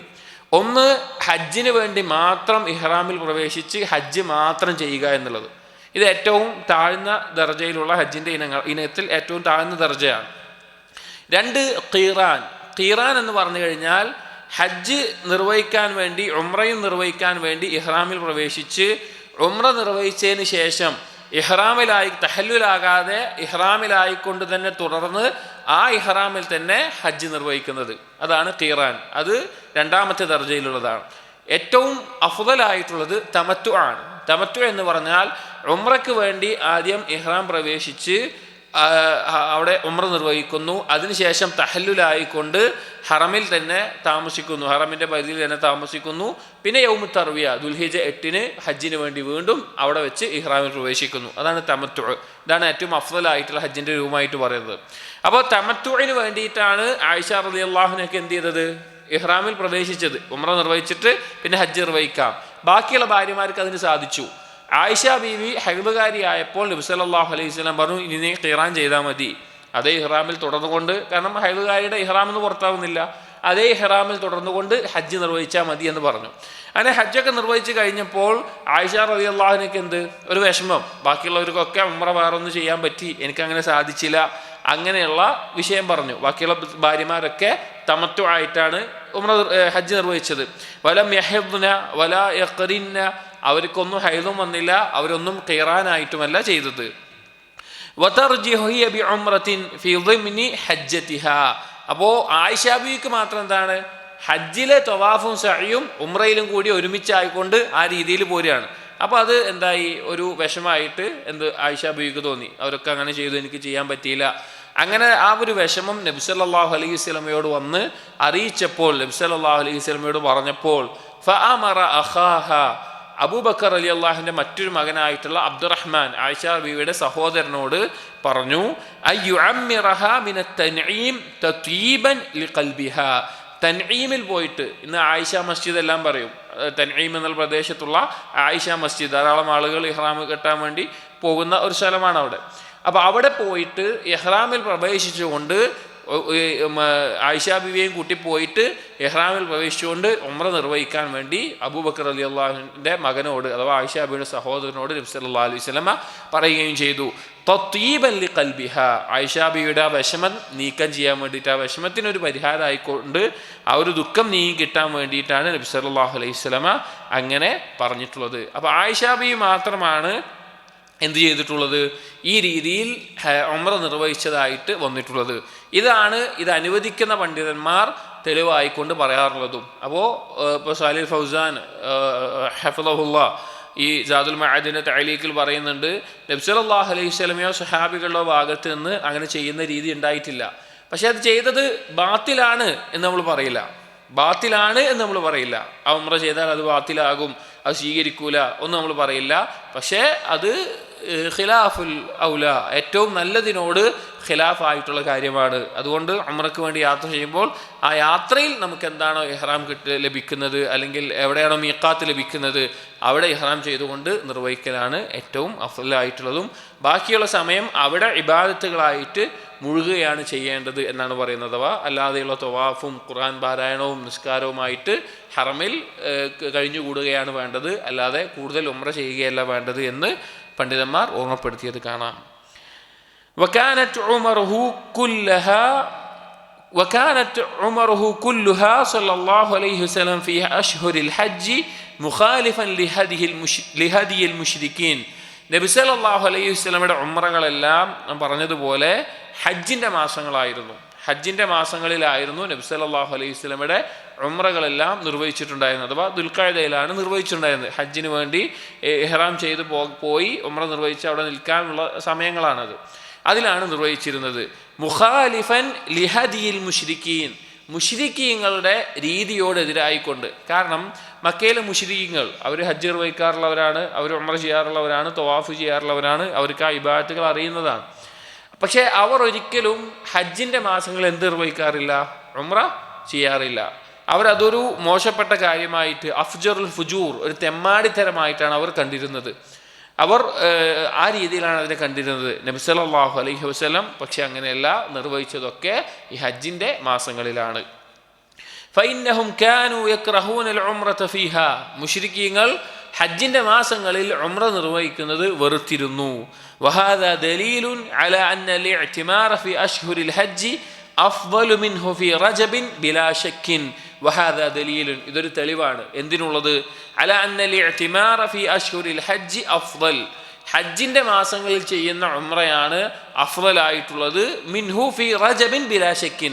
ഒന്ന്, ഹജ്ജിന് വേണ്ടി മാത്രം ഇഹ്റാമിൽ പ്രവേശിച്ച് ഹജ്ജ് മാത്രം ചെയ്യുക എന്നുള്ളത്. ഇത് ഏറ്റവും താഴ്ന്ന ദർജയിലുള്ള ഹജ്ജിൻ്റെ ഇനത്തിൽ ഏറ്റവും താഴ്ന്ന ദർജയാണ്. 2, ഖീറാൻ എന്ന് പറഞ്ഞു കഴിഞ്ഞാൽ ഹജ്ജ് നിർവഹിക്കാൻ വേണ്ടി ഉംറയും നിർവഹിക്കാൻ വേണ്ടി ഇഹ്റാമിൽ പ്രവേശിച്ച് ഉംറ നിർവഹിച്ചതിന് ശേഷം തഹല്ലുലാകാതെ ഇഹ്റാമിലായിക്കൊണ്ട് തന്നെ തുടർന്ന് ആ ഇഹ്റാമിൽ തന്നെ ഹജ്ജ് നിർവഹിക്കുന്നത്, അതാണ് ഖീറാൻ. അത് 2ാമത്തെ ദർജയിലുള്ളതാണ്. ഏറ്റവും അഫ്ദലായിട്ടുള്ളത് തമത്തു ആണ്. തമത്തു എന്ന് പറഞ്ഞാൽ ഉംറയ്ക്ക് വേണ്ടി ആദ്യം ഇഹ്റാം പ്രവേശിച്ച് അവിടെ ഉംറ നിർവഹിക്കുന്നു, അതിനുശേഷം തഹല്ലുലായിക്കൊണ്ട് ഹറമിൽ തന്നെ താമസിക്കുന്നു, ഹറമിൻ്റെ പരിധിയിൽ തന്നെ താമസിക്കുന്നു. പിന്നെ യൗമു തർവിയ ദുൽഹിജ്ജ 8-ന് ഹജ്ജിന് വേണ്ടി വീണ്ടും അവിടെ വെച്ച് ഇഹ്റാമിൽ പ്രവേശിക്കുന്നു. അതാണ് തമത്തു. ഇതാണ് ഏറ്റവും അഫ്ദലായിട്ടുള്ള ഹജ്ജിൻ്റെ രൂപമായിട്ട് പറയുന്നത്. അപ്പോൾ തമത്തുവിന് വേണ്ടിയിട്ടാണ് ആയിഷ റളിയല്ലാഹു അൻഹയ്ക്ക് എന്ത് ചെയ്തത്? ഇഹ്റാമിൽ പ്രവേശിച്ചത്. ഉംറ നിർവഹിച്ചിട്ട് പിന്നെ ഹജ്ജ് നിർവഹിക്കാം. ബാക്കിയുള്ള ഭാര്യമാർക്ക് അതിന് സാധിച്ചു. ആയിഷ ബീവി ഹൈളുകാരിയായപ്പോൾ നബി സല്ലല്ലാഹു അലൈഹി വസല്ലം പറഞ്ഞു, ഇനി നീ ഖിറാൻ ചെയ്താൽ മതി, അതേ ഇഹ്റാമിൽ തുടർന്നുകൊണ്ട്, കാരണം ഹൈളുകാരിയുടെ ഇഹ്റാമെന്ന് പുറത്താവുന്നില്ല, അതേ ഇഹ്റാമിൽ തുടർന്നുകൊണ്ട് ഹജ്ജ് നിർവഹിച്ചാൽ മതി എന്ന് പറഞ്ഞു. അങ്ങനെ ഹജ്ജൊക്കെ നിർവഹിച്ച് കഴിഞ്ഞപ്പോൾ ആയിഷ റളിയല്ലാഹു അൻഹയ്ക്ക് ഒരു വിഷമം, ബാക്കിയുള്ളവർക്കൊക്കെ ഉംറ വേറൊന്നും ചെയ്യാൻ പറ്റി, എനിക്കങ്ങനെ സാധിച്ചില്ല, അങ്ങനെയുള്ള വിഷയം പറഞ്ഞു. ബാക്കിയുള്ള ഭാര്യമാരൊക്കെ തമത്തു ആയിട്ടാണ് ഹജ്ജ് നിർവഹിച്ചത്. വലം യഹിദ്ന വലാ യഖ്റിന്ന, അവർക്കൊന്നും ഹൈദും വന്നില്ല, അവരൊന്നും ഖിറാനായിട്ടുമല്ല ചെയ്തത്. വതർജിഹു ഹിയ ബിഉംറത്തിൻ ഫീ ളിംനി ഹജ്ജതിഹാ, അപ്പോൾ ആയിഷ ബീവിക്ക് മാത്രം എന്താണ്? ഹജ്ജിലെ തവാഫും സഅയും ഉംറയിലും കൂടി ഒരുമിച്ചായിക്കൊണ്ട് ആ രീതിയിൽ പോരുകയാണ്. അപ്പോൾ അത് എന്തായി? ഒരു വിഷമമായിട്ട് ആയിഷ ബീവിക്ക് തോന്നി, അവരൊക്കെ അങ്ങനെ ചെയ്തു, എനിക്ക് ചെയ്യാൻ പറ്റിയില്ല. അങ്ങനെ ആ ഒരു വിഷമം നബി സല്ലല്ലാഹു അലൈഹി വസല്ലമയോട് വന്ന് അറിയിച്ചപ്പോൾ, നബി സല്ലല്ലാഹു അലൈഹി വസല്ലമയോട് പറഞ്ഞപ്പോൾ, ഫഅമറ അഖാഹ, അബൂബക്കർ റളിയല്ലാഹുവിൻ്റെ മറ്റൊരു മകനായിട്ടുള്ള അബ്ദുറഹ്മാൻ, ആയിഷ ബീവിയുടെ സഹോദരനോട് പറഞ്ഞു, അയ്യുഅമ്മിറഹ മിനത് തൻഈം തത്വീബൻ ലിഖൽബിഹാ, തൻഈമിൽ പോയിട്ട്, ഇന്ന് ആയിഷ മസ്ജിദ് എല്ലാം പറയും, തൻഈം എന്ന പ്രദേശത്തുള്ള ആയിഷ മസ്ജിദ്, ധാരാളം ആളുകൾ ഇഹ്റാം കെട്ടാൻ വേണ്ടി പോകുന്ന ഒരു സ്ഥലമാണ് അവിടെ. അപ്പോൾ അവിടെ പോയിട്ട് ഇഹ്റാമിൽ പ്രവേശിച്ചുകൊണ്ട് ആയിഷ ബീവിയെയും കൂട്ടി പോയിട്ട് ഇഹ്റാമിൽ പ്രവേശിച്ചുകൊണ്ട് ഉംറ നിർവഹിക്കാൻ വേണ്ടി അബൂബക്കർ റളിയല്ലാഹുവിൻ്റെ മകനോട്, അഥവാ ആയിഷ ബീവിയുടെ സഹോദരനോട് നബി സല്ലല്ലാഹു അലൈഹി വസല്ലമ പറയുകയും ചെയ്തു. തത്വീബൻ ലിഖൽബിഹ, ആയിഷ ബീവിയുടെ ആ വിഷമം നീക്കം ചെയ്യാൻ വേണ്ടിയിട്ട്, ആ വിഷമത്തിനൊരു പരിഹാരം ആയിക്കൊണ്ട് ആ ഒരു ദുഃഖം നീങ്ങി കിട്ടാൻ വേണ്ടിയിട്ടാണ് നബി സല്ലല്ലാഹു അലൈഹി വസല്ലമ അങ്ങനെ പറഞ്ഞിട്ടുള്ളത്. അപ്പോൾ ആയിഷ ബീവി മാത്രമാണ് എന്ത് ചെയ്തിട്ടുള്ളത്? ഈ രീതിയിൽ ഉംറ നിർവഹിച്ചതായിട്ട് വന്നിട്ടുള്ളത്. ഇത് അനുവദിക്കുന്ന പണ്ഡിതന്മാർ തെളിവായിക്കൊണ്ട് പറയാറുള്ളതും. അപ്പോൾ ഇപ്പോൾ സാലിഹ് ഫൗസാൻ ഹഫിളഹുല്ലാ ഈ സാദുൽ മഅദിൻ്റെ തഅലീഖിൽ പറയുന്നുണ്ട്, നബി സല്ലല്ലാഹു അലൈഹി വസല്ലമയോ സ്വഹാബികളുടെ ഭാഗത്ത് നിന്ന് അങ്ങനെ ചെയ്യുന്ന രീതി ഉണ്ടായിട്ടില്ല. പക്ഷെ അത് ചെയ്തത് ബാത്തിലാണ് എന്ന് നമ്മൾ പറയില്ല, ആ ഉംറ ചെയ്താൽ അത് ബാത്തിലാകും, അത് സ്വീകരിക്കൂല ഒന്നും നമ്മൾ പറയില്ല. പക്ഷേ അത് ഖിലാഫുൽ ഔല, ഏറ്റവും നല്ലതിനോട് ഖിലാഫായിട്ടുള്ള കാര്യമാണ്. അതുകൊണ്ട് ഉംറയ്ക്ക് വേണ്ടി യാത്ര ചെയ്യുമ്പോൾ ആ യാത്രയിൽ നമുക്ക് എന്താണോ ഇഹ്റാം ലഭിക്കുന്നത്, അല്ലെങ്കിൽ എവിടെയാണോ മീഖാത്ത് ലഭിക്കുന്നത്, അവിടെ ഇഹ്റാം ചെയ്തുകൊണ്ട് നിർവഹിക്കലാണ് ഏറ്റവും അഫ്ളലായിട്ടുള്ളതും. ബാക്കിയുള്ള സമയം അവിടെ ഇബാദത്തുകളായിട്ട് മുഴുകുകയാണ് ചെയ്യേണ്ടത് എന്നാണ് പറയുന്നത്. അഥവാ അല്ലാതെയുള്ള തവാഫും ഖുർആൻ പാരായണവും നിസ്കാരവുമായിട്ട് ഹറമിൽ കഴിഞ്ഞുകൂടുകയാണ് വേണ്ടത്, അല്ലാതെ കൂടുതൽ ഉംറ ചെയ്യുകയല്ല വേണ്ടത് എന്ന് പണ്ഡിതന്മാർ ഓർമ്മപ്പെടുത്തിയത് കാണാം. വകാനത് ഉമറുഹു وكانت عمره كلها صلى الله عليه وسلم في أشهر الحج مخالفا لهدي المشركين. നബി സല്ലല്ലാഹു അലൈഹി വസല്ലമയുടെ ഉംറകളെല്ലാം പറഞ്ഞതുപോലെ ഹജ്ജിൻ്റെ മാസങ്ങളായിരുന്നു. ഹജ്ജിൻ്റെ മാസങ്ങളിലായിരുന്നു നബി സല്ലല്ലാഹു അലൈഹി വസല്ലമയുടെ ഉംറകളെല്ലാം നിർവഹിച്ചിട്ടുണ്ടായിരുന്നത്. അഥവാ ദുൽഖഅദയിലാണ് നിർവഹിച്ചിട്ടുണ്ടായിരുന്നത്. ഹജ്ജിന് വേണ്ടി ഇഹ്റാം ചെയ്ത് പോയി ഉംറ നിർവഹിച്ച് അവിടെ നിൽക്കാനുള്ള സമയങ്ങളാണത്. അതിലാണ് നിർവഹിച്ചിരുന്നത്. മുഖാലിഫൻ ലിഹദിയിൽ മുശ്രിക്കീൻ, മുശ്രിക്കീങ്ങളുടെ രീതിയോടെതിരായിക്കൊണ്ട്. കാരണം മക്കയിലെ മുശ്രിക്കീങ്ങൾ അവർ ഹജ്ജ് നിർവഹിക്കാറുള്ളവരാണ്, അവർ ഉംറ ചെയ്യാറുള്ളവരാണ്, തവാഫ് ചെയ്യാറുള്ളവരാണ്, അവർക്ക് ആ ഇബാദത്തുകൾ അറിയുന്നതാണ്. പക്ഷേ അവർ ഒരിക്കലും ഹജ്ജിൻ്റെ മാസങ്ങൾ എന്ത് നിർവഹിക്കാറില്ല? ഉംറ ചെയ്യാറില്ല. അവരതൊരു മോശപ്പെട്ട കാര്യമായിട്ട്, അഫ്ജറുൽ ഫുജൂർ, ഒരു തെമ്മാടിത്തരമായിട്ടാണ് അവർ കണ്ടിരുന്നത്. അവർ ആ രീതിയിലാണ് അതിനെ കണ്ടിരുന്നത്. നബി സല്ലല്ലാഹു അലൈഹി വസല്ലം പക്ഷെ അങ്ങനെയല്ല, നിർവഹിച്ചതൊക്കെ ഈ ഹജ്ജിൻ്റെ മാസങ്ങളിലാണ്. ഫഇന്നഹും കാനൂ യക്റഹൂനൽ ഉംറത ഫീഹാ, മുശ്രിക്കീങ്ങൾ ഹജ്ജിൻ്റെ മാസങ്ങളിൽ ഉംറ നിർവഹിക്കുന്നത് വെറുത്തിരുന്നു. വഹാദാ ദലീലുൻ അലാ അന്നൽ ഇഅ്തിമാറ ഫി അശ്ഹുരിൽ ഹജ്ജ് അഫ്ളു മിൻഹു ഫി റജബിൻ ബിലാ ശക്കിൻ. വഹാദാ ദലീലുൻ, ഇതൊരു തെളിവാണ്. എന്തിനുള്ളത്? അലാ അന്നൽ ഇഅ്തിമാറ ഫി അശ്ഹുരിൽ ഹജ്ജ് അഫ്ളൽ, ഹജ്ജിൻ്റെ മാസങ്ങളിൽ ചെയ്യുന്ന ഉംറയാണ് അഫ്ളലായിട്ടുള്ളത്. മിൻഹു ഫി റജബിൻ ബിലാ ശക്കിൻ,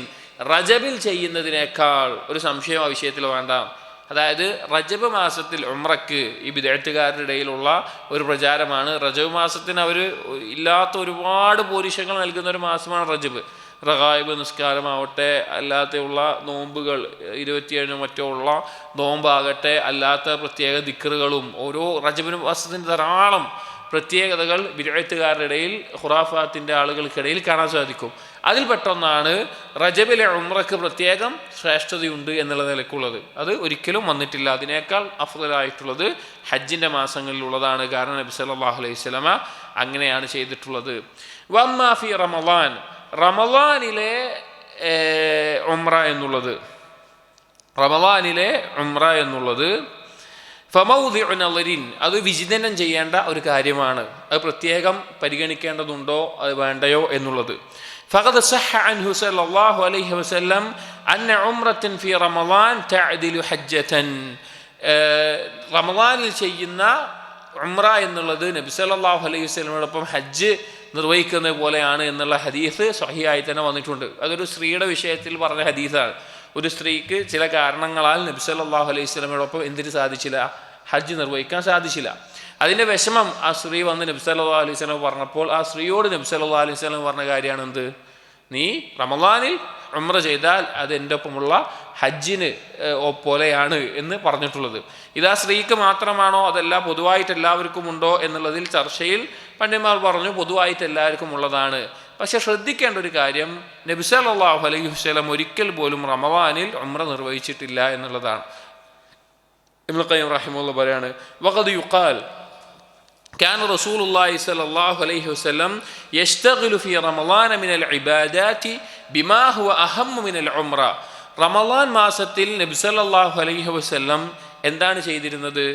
റജബിൽ ചെയ്യുന്നതിനേക്കാൾ ഒരു സംശയം ആ വിഷയത്തിൽ വേണ്ട. അതായത് റജബ് മാസത്തിൽ ഉംറയ്ക്ക് ഈ ബിദ്അത്തുകാരുടെ ഇടയിലുള്ള ഒരു പ്രചാരമാണ്. റജബ് മാസത്തിന് അവർ ഇല്ലാത്ത ഒരുപാട് പോരിഷങ്ങൾ നൽകുന്ന ഒരു മാസമാണ് റജബ്. റഗായിബ് നിസ്കാരമാവട്ടെ, അല്ലാത്തുള്ള നോമ്പുകൾ 27 മറ്റോ ഉള്ള നോമ്പാകട്ടെ, അല്ലാത്ത പ്രത്യേക ദിക്റുകളും ഓരോ റജബ് മാസത്തിന് ധാരാളം പ്രത്യേകതകൾ ബിദ്അത്തുകാരുടെ ഇടയിൽ, ഖുറാഫാത്തിൻ്റെ ആളുകൾക്കിടയിൽ കാണാൻ സാധിക്കും. അതിൽ പെട്ടെന്നാണ് റജബിലെ ഉംറയ്ക്ക് പ്രത്യേകം ശ്രേഷ്ഠതയുണ്ട് എന്നുള്ള നിലക്കുള്ളത്. അത് ഒരിക്കലും വന്നിട്ടില്ല. അതിനേക്കാൾ അഫ്ളലായിട്ടുള്ളത് ഹജ്ജിൻ്റെ മാസങ്ങളിലുള്ളതാണ്. കാരണം നബി സല്ലല്ലാഹു അലൈഹി വസല്ലമ അങ്ങനെയാണ് ചെയ്തിട്ടുള്ളത്. വമ്മാ ഫി റമളാൻ, റമളാനിലെ ഉംറ എന്നുള്ളത്, റമളാനിലെ ഉംറ എന്നുള്ളത് ഫമൗദിഉ നളരിൻ, അത് വിചിന്തനം ചെയ്യേണ്ട ഒരു കാര്യമാണ്. അത് പ്രത്യേകം പരിഗണിക്കേണ്ടതുണ്ടോ അത് വേണ്ടയോ എന്നുള്ളത്. ഫഖദ് സഹഹ അൻഹു സല്ലല്ലാഹു അലൈഹി വസല്ലം അന്ന ഉംറത്തൻ ഫി റമളാൻ തഅദിലു ഹജ്ജതൻ, റമളാനിൽ ചെയ്യുന്ന ഉംറ എന്നുള്ളത് നബി സല്ലല്ലാഹു അലൈഹി വസല്ലമയോടൊപ്പം ഹജ്ജ് നിർവഹിക്കുന്നത് പോലെയാണ് എന്നുള്ള ഹദീസ് സ്വഹീഹായി തന്നെ വന്നിട്ടുണ്ട്. അതൊരു സ്ത്രീയുടെ വിഷയത്തിൽ പറഞ്ഞ ഹദീസാണ്. ഒരു സ്ത്രീക്ക് ചില കാരണങ്ങളാൽ നബി സല്ലല്ലാഹു അലൈഹി വസല്ലമയോടൊപ്പം എന്തിന് സാധിച്ചില്ല? ഹജ്ജ് നിർവഹിക്കാൻ സാധിച്ചില്ല. അതിൻ്റെ വിഷമം ആ സ്ത്രീ വന്ന് നബി സല്ലല്ലാഹു അലൈഹി വസല്ലം പറഞ്ഞപ്പോൾ ആ സ്ത്രീയോട് നബി സല്ലല്ലാഹു അലൈഹി വസല്ലം പറഞ്ഞ കാര്യമാണ് എന്ത്? നീ റമളാനിൽ ഉംറ ചെയ്താൽ അത് എൻ്റെ ഒപ്പമുള്ള ഹജ്ജിന് പോലെയാണ് എന്ന് പറഞ്ഞിട്ടുള്ളത്. ഇതാ സ്ത്രീക്ക് മാത്രമാണോ അതല്ല പൊതുവായിട്ട് എല്ലാവർക്കും ഉണ്ടോ എന്നുള്ളതിൽ ചർച്ചയിൽ പണ്ഡിതന്മാർ പറഞ്ഞു പൊതുവായിട്ട് എല്ലാവർക്കും ഉള്ളതാണ്. പക്ഷെ ശ്രദ്ധിക്കേണ്ട ഒരു കാര്യം, നബി സല്ലല്ലാഹു അലൈഹി വസല്ലം ഒരിക്കൽ പോലും റമളാനിൽ ഉംറ നിർവഹിച്ചിട്ടില്ല എന്നുള്ളതാണ്. ഇബ്നു ഖയ്യിം റഹിമഹുല്ലാഹ് പറയാണ്, വഖദ് യുഖാൽ كان رسول الله صلى الله عليه وسلم يشتغل في رمضان من العبادات بما هو أهم من العمرة. റമളാൻ മാസത്തിൽ നബി സല്ലല്ലാഹു അലൈഹി വസല്ലം എന്താണ് ചെയ്തിരുന്നത്?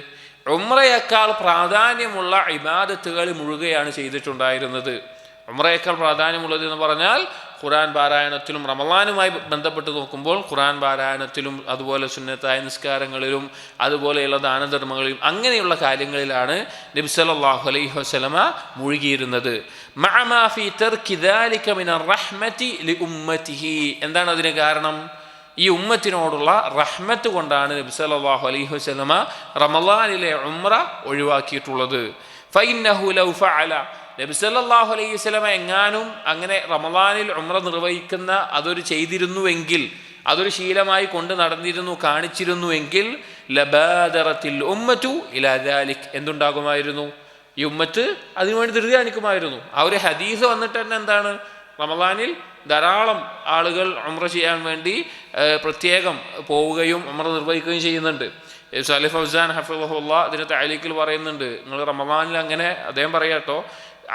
ഉംറയേക്കാൾ പ്രാധാന്യമുള്ള ഇബാദത്തുകൾ മുഴുകയാണ് ചെയ്തിട്ടുണ്ടായിരുന്നത്. ഉംറയേക്കാൾ പ്രാധാന്യമുള്ളത് എന്ന് പറഞ്ഞാൽ ഖുർആൻ പാരായണത്തിലും, റമളാനുമായി ബന്ധപ്പെട്ട് നോക്കുമ്പോൾ ഖുർആൻ പാരായണത്തിലും അതുപോലെ സുന്നത്തായ നിസ്കാരങ്ങളിലും അതുപോലെയുള്ള ദാനധർമ്മങ്ങളിലും അങ്ങനെയുള്ള കാര്യങ്ങളിലാണ് നബി സല്ലല്ലാഹു അലൈഹി വസല്ലമ മുഴുകിയിരുന്നത്. മഅ മാ ഫീ തർകി ദാലിക മിനർ റഹ്മതി ലിഉമ്മതിഹി, എന്താണ് അതിന് കാരണം? ഈ ഉമ്മത്തിനോടുള്ള റഹ്മത്ത് കൊണ്ടാണ് നബി സല്ലല്ലാഹു അലൈഹി വസല്ലമ റമളാനിലെ ഉംറ ഒഴിവാക്കിയിട്ടുള്ളത്. ഫഇന്നഹു ലൗ ഫഅല, നബി സല്ലല്ലാഹു അലൈഹി വസല്ലമ എങ്ങാനും അങ്ങനെ റമളാനിൽ ഉംറ നിർവഹിക്കുന്ന അതൊരു ചെയ്തിരുന്നുവെങ്കിൽ, അതൊരു ശീലമായി കൊണ്ട് നടന്നിരുന്നു കാണിച്ചിരുന്നുവെങ്കിൽ ലബാദറത്തിൽ ഉമ്മതു ഇലാ ദാലിക്, എന്തുണ്ടാകുമായിരുന്നു? ഈ ഉമ്മത്ത് അതിനുവേണ്ടി ധൃതി കാണിക്കുമായിരുന്നു. ആ ഒരു ഹദീസ് വന്നിട്ട് തന്നെ എന്താണ്, റമളാനിൽ ധാരാളം ആളുകൾ ഉംറ ചെയ്യാൻ വേണ്ടി പ്രത്യേകം പോവുകയും ഉംറ നിർവഹിക്കുകയും ചെയ്യുന്നുണ്ട്. സാലിഹ് ഫൗസാൻ ഹഫിളഹുല്ലാ ഇതിന് തഅലീഖിൽ പറയുന്നുണ്ട്, നിങ്ങൾ റമളാനിൽ അങ്ങനെ, അദ്ദേഹം പറയാട്ടോ,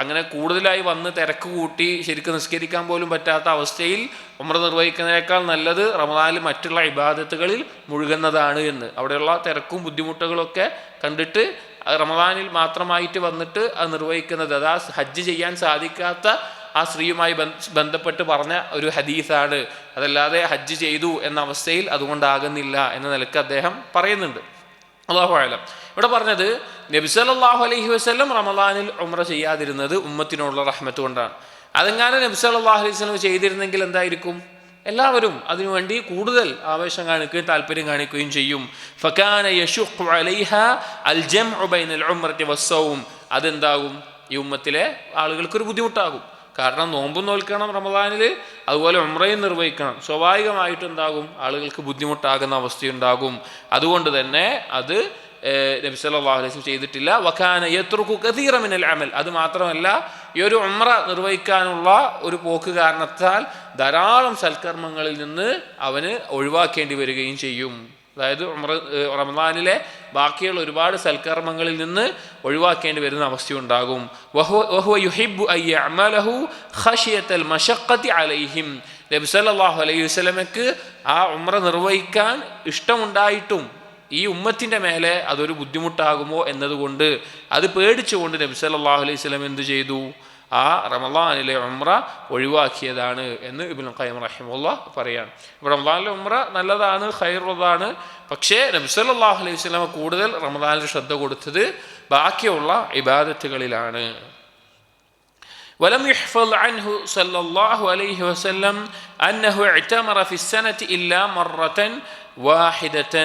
അങ്ങനെ കൂടുതലായി വന്ന് തിരക്ക് കൂട്ടി ശരിക്കും നിസ്കരിക്കാൻ പോലും പറ്റാത്ത അവസ്ഥയിൽ ഉംറ നിർവഹിക്കുന്നതിനേക്കാൾ നല്ലത് റമളാനിൽ മറ്റുള്ള ഇബാദത്തുകളിൽ മുഴുകുന്നതാണ് എന്ന്. അവിടെയുള്ള തിരക്കും ബുദ്ധിമുട്ടുകളൊക്കെ കണ്ടിട്ട് റമളാനിൽ മാത്രമായിട്ട് വന്നിട്ട് അത് നിർവഹിക്കുന്നത്, അതാ ഹജ്ജ് ചെയ്യാൻ സാധിക്കാത്ത ആ സ്ത്രീയുമായി ബന്ധപ്പെട്ട് പറഞ്ഞ ഒരു ഹദീസാണ്, അതല്ലാതെ ഹജ്ജ് ചെയ്തു എന്ന അവസ്ഥയിൽ അതുകൊണ്ടാകുന്നില്ല എന്ന നിലക്ക് അദ്ദേഹം പറയുന്നുണ്ട്. അല്ലാഹു അഅലം. ഇവിടെ പറഞ്ഞത് നബി സല്ലല്ലാഹു അലൈഹി വസല്ലം റമളാനിൽ ഉംറ ചെയ്യാതിരുന്നത് ഉമ്മത്തിനോടുള്ള റഹ്മത്ത് കൊണ്ടാണ്. അതെങ്ങാനും നബി സല്ലല്ലാഹു അലൈഹി വസല്ലം ചെയ്തിരുന്നെങ്കിൽ എന്തായിരിക്കും? എല്ലാവരും അതിനുവേണ്ടി കൂടുതൽ ആവേശം കാണിക്കുകയും താല്പര്യം കാണിക്കുകയും ചെയ്യും. ഫകാന യശുഖു അലൈഹ അൽ ജംഉ ബൈനൽ ഉംറതി വസ്സൗം. അതെന്താകും? ഈ ഉമ്മത്തിലെ ആളുകൾക്കൊരു ബുദ്ധിമുട്ടാകും. കാരണം നോമ്പും നോൽക്കണം റമളാനിൽ, അതുപോലെ ഉംറയും നിർവഹിക്കണം. സ്വാഭാവികമായിട്ടും എന്താകും? ആളുകൾക്ക് ബുദ്ധിമുട്ടാകുന്ന അവസ്ഥയുണ്ടാകും. അതുകൊണ്ട് തന്നെ അത് നബി സല്ലല്ലാഹു അലൈഹി വസല്ലം ചെയ്തിട്ടില്ല. വകാന യത്റുകു കസീറ മിനൽ അമൽ. അത് മാത്രമല്ല, ഈ ഒരു ഉംറ നിർവഹിക്കാനുള്ള ഒരു പോക്ക് കാരണത്താൽ ധാരാളം സൽക്കർമ്മങ്ങളിൽ നിന്ന് അവന് ഒഴിവാക്കേണ്ടി വരികയും ചെയ്യും. അതായത് റമളാനിലെ ബാക്കിയുള്ള ഒരുപാട് സൽക്കർമ്മങ്ങളിൽ നിന്ന് ഒഴിവാക്കേണ്ടി വരുന്ന അവസ്ഥയുണ്ടാകും. വഹുവ യുഹിബ്ബു അൻ യഅമലഹു ഖശിയത്തൽ മശഖ്ഖതി അലൈഹിം. നബി സല്ലല്ലാഹു അലൈഹി വസല്ലമക്ക് ആ ഉംറ നിർവഹിക്കാൻ ഇഷ്ടമുണ്ടായിട്ടും ഈ ഉമ്മത്തിൻ്റെ മേലെ അതൊരു ബുദ്ധിമുട്ടാകുമോ എന്നതുകൊണ്ട്, അത് പേടിച്ചുകൊണ്ട് നബി സല്ലല്ലാഹു അലൈഹി വസല്ലം എന്ത് ചെയ്തു? ആ റമളാനിലെ ഉംറ ഒഴിവാക്കിയതാണ് എന്ന് ഇബ്നുൽ ഖയ്യിം റഹിമഹുല്ലാഹ് പറയാണ്. ഇപ്പോൾ റമളാനിലെ ഉംറ നല്ലതാണ്, ഖൈറുള്ളതാണ്. പക്ഷേ നബി സല്ലല്ലാഹു അലൈഹി വസല്ലം കൂടുതൽ റമളാനിൽ ശ്രദ്ധ കൊടുത്തത് ബാക്കിയുള്ള ഇബാദത്തുകളിലാണ്. ولم يحفظ عنه صلى الله عليه وسلم أنه اعتمر في السنة إلا مرة واحدة.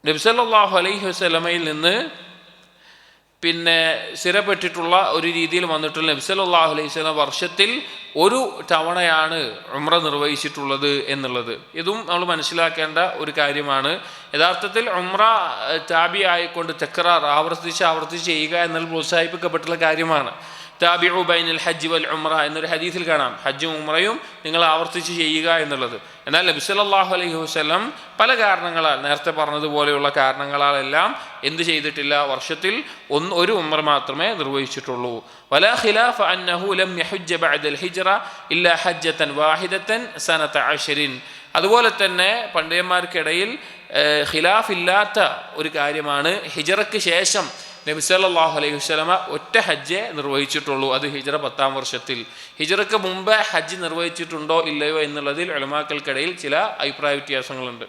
നബി സല്ലല്ലാഹു അലൈഹി വസല്ലമയിൽ നിന്ന് പിന്നെ സ്ഥിരപ്പെട്ടിട്ടുള്ള ഒരു രീതിയിൽ വന്നിട്ടുള്ള നബി സല്ലല്ലാഹു അലൈഹി വസല്ലം വർഷത്തിൽ ഒരു തവണയാണ് ഉംറ നിർവഹിച്ചിട്ടുള്ളത് എന്നുള്ളത്. ഇതും നമ്മൾ മനസ്സിലാക്കേണ്ട ഒരു കാര്യമാണ്. യഥാർത്ഥത്തിൽ ഉംറ താബി ആയിക്കൊണ്ട് തക്രാർ ആവർത്തിച്ച് ചെയ്യുക എന്നുള്ള പ്രോത്സാഹിപ്പിക്കപ്പെട്ടുള്ള കാര്യമാണ്. താബിഉ ബൈനൽ ഹജ്ജ് വൽ ഉംറ എന്നൊരു ഹദീസിൽ കാണാം, ഹജ്ജും ഉംറയും നിങ്ങൾ ആവർത്തിച്ച് ചെയ്യുക എന്നുള്ളത്. എന്നാൽ നബി സല്ലല്ലാഹു അലൈഹി വസല്ലം പല കാരണങ്ങളാൽ, നേരത്തെ പറഞ്ഞതുപോലെയുള്ള കാരണങ്ങളാലെല്ലാം എന്ത് ചെയ്തിട്ടില്ല? വർഷത്തിൽ ഒരു ഉംറ മാത്രമേ നിർവഹിച്ചിട്ടുള്ളൂ. വലാ ഖിലാഫ അന്നഹു ലം യഹുജ്ജ ബഅദൽ ഹിജ്റ ഇല്ലാ ഹജ്ജതൻ വാഹിദതൻ സനത 10. അതുപോലെ തന്നെ പണ്ഡിതന്മാർക്കിടയിൽ ഖിലാഫില്ലാത്ത ഒരു കാര്യമാണ്, ഹിജ്റയ്ക്ക് ശേഷം നബി സല്ലല്ലാഹു അലൈഹി വസല്ലമ ഒറ്റ ഹജ്ജേ നിർവഹിച്ചിട്ടുള്ളൂ. അത് ഹിജ്റ 10-ാം വർഷത്തിൽ. ഹിജ്റയ്ക്ക് മുമ്പ് ഹജ്ജ് നിർവഹിച്ചിട്ടുണ്ടോ ഇല്ലയോ എന്നുള്ളതിൽ ഉലമാക്കൾക്കിടയിൽ ചില അഭിപ്രായ വ്യത്യാസങ്ങളുണ്ട്.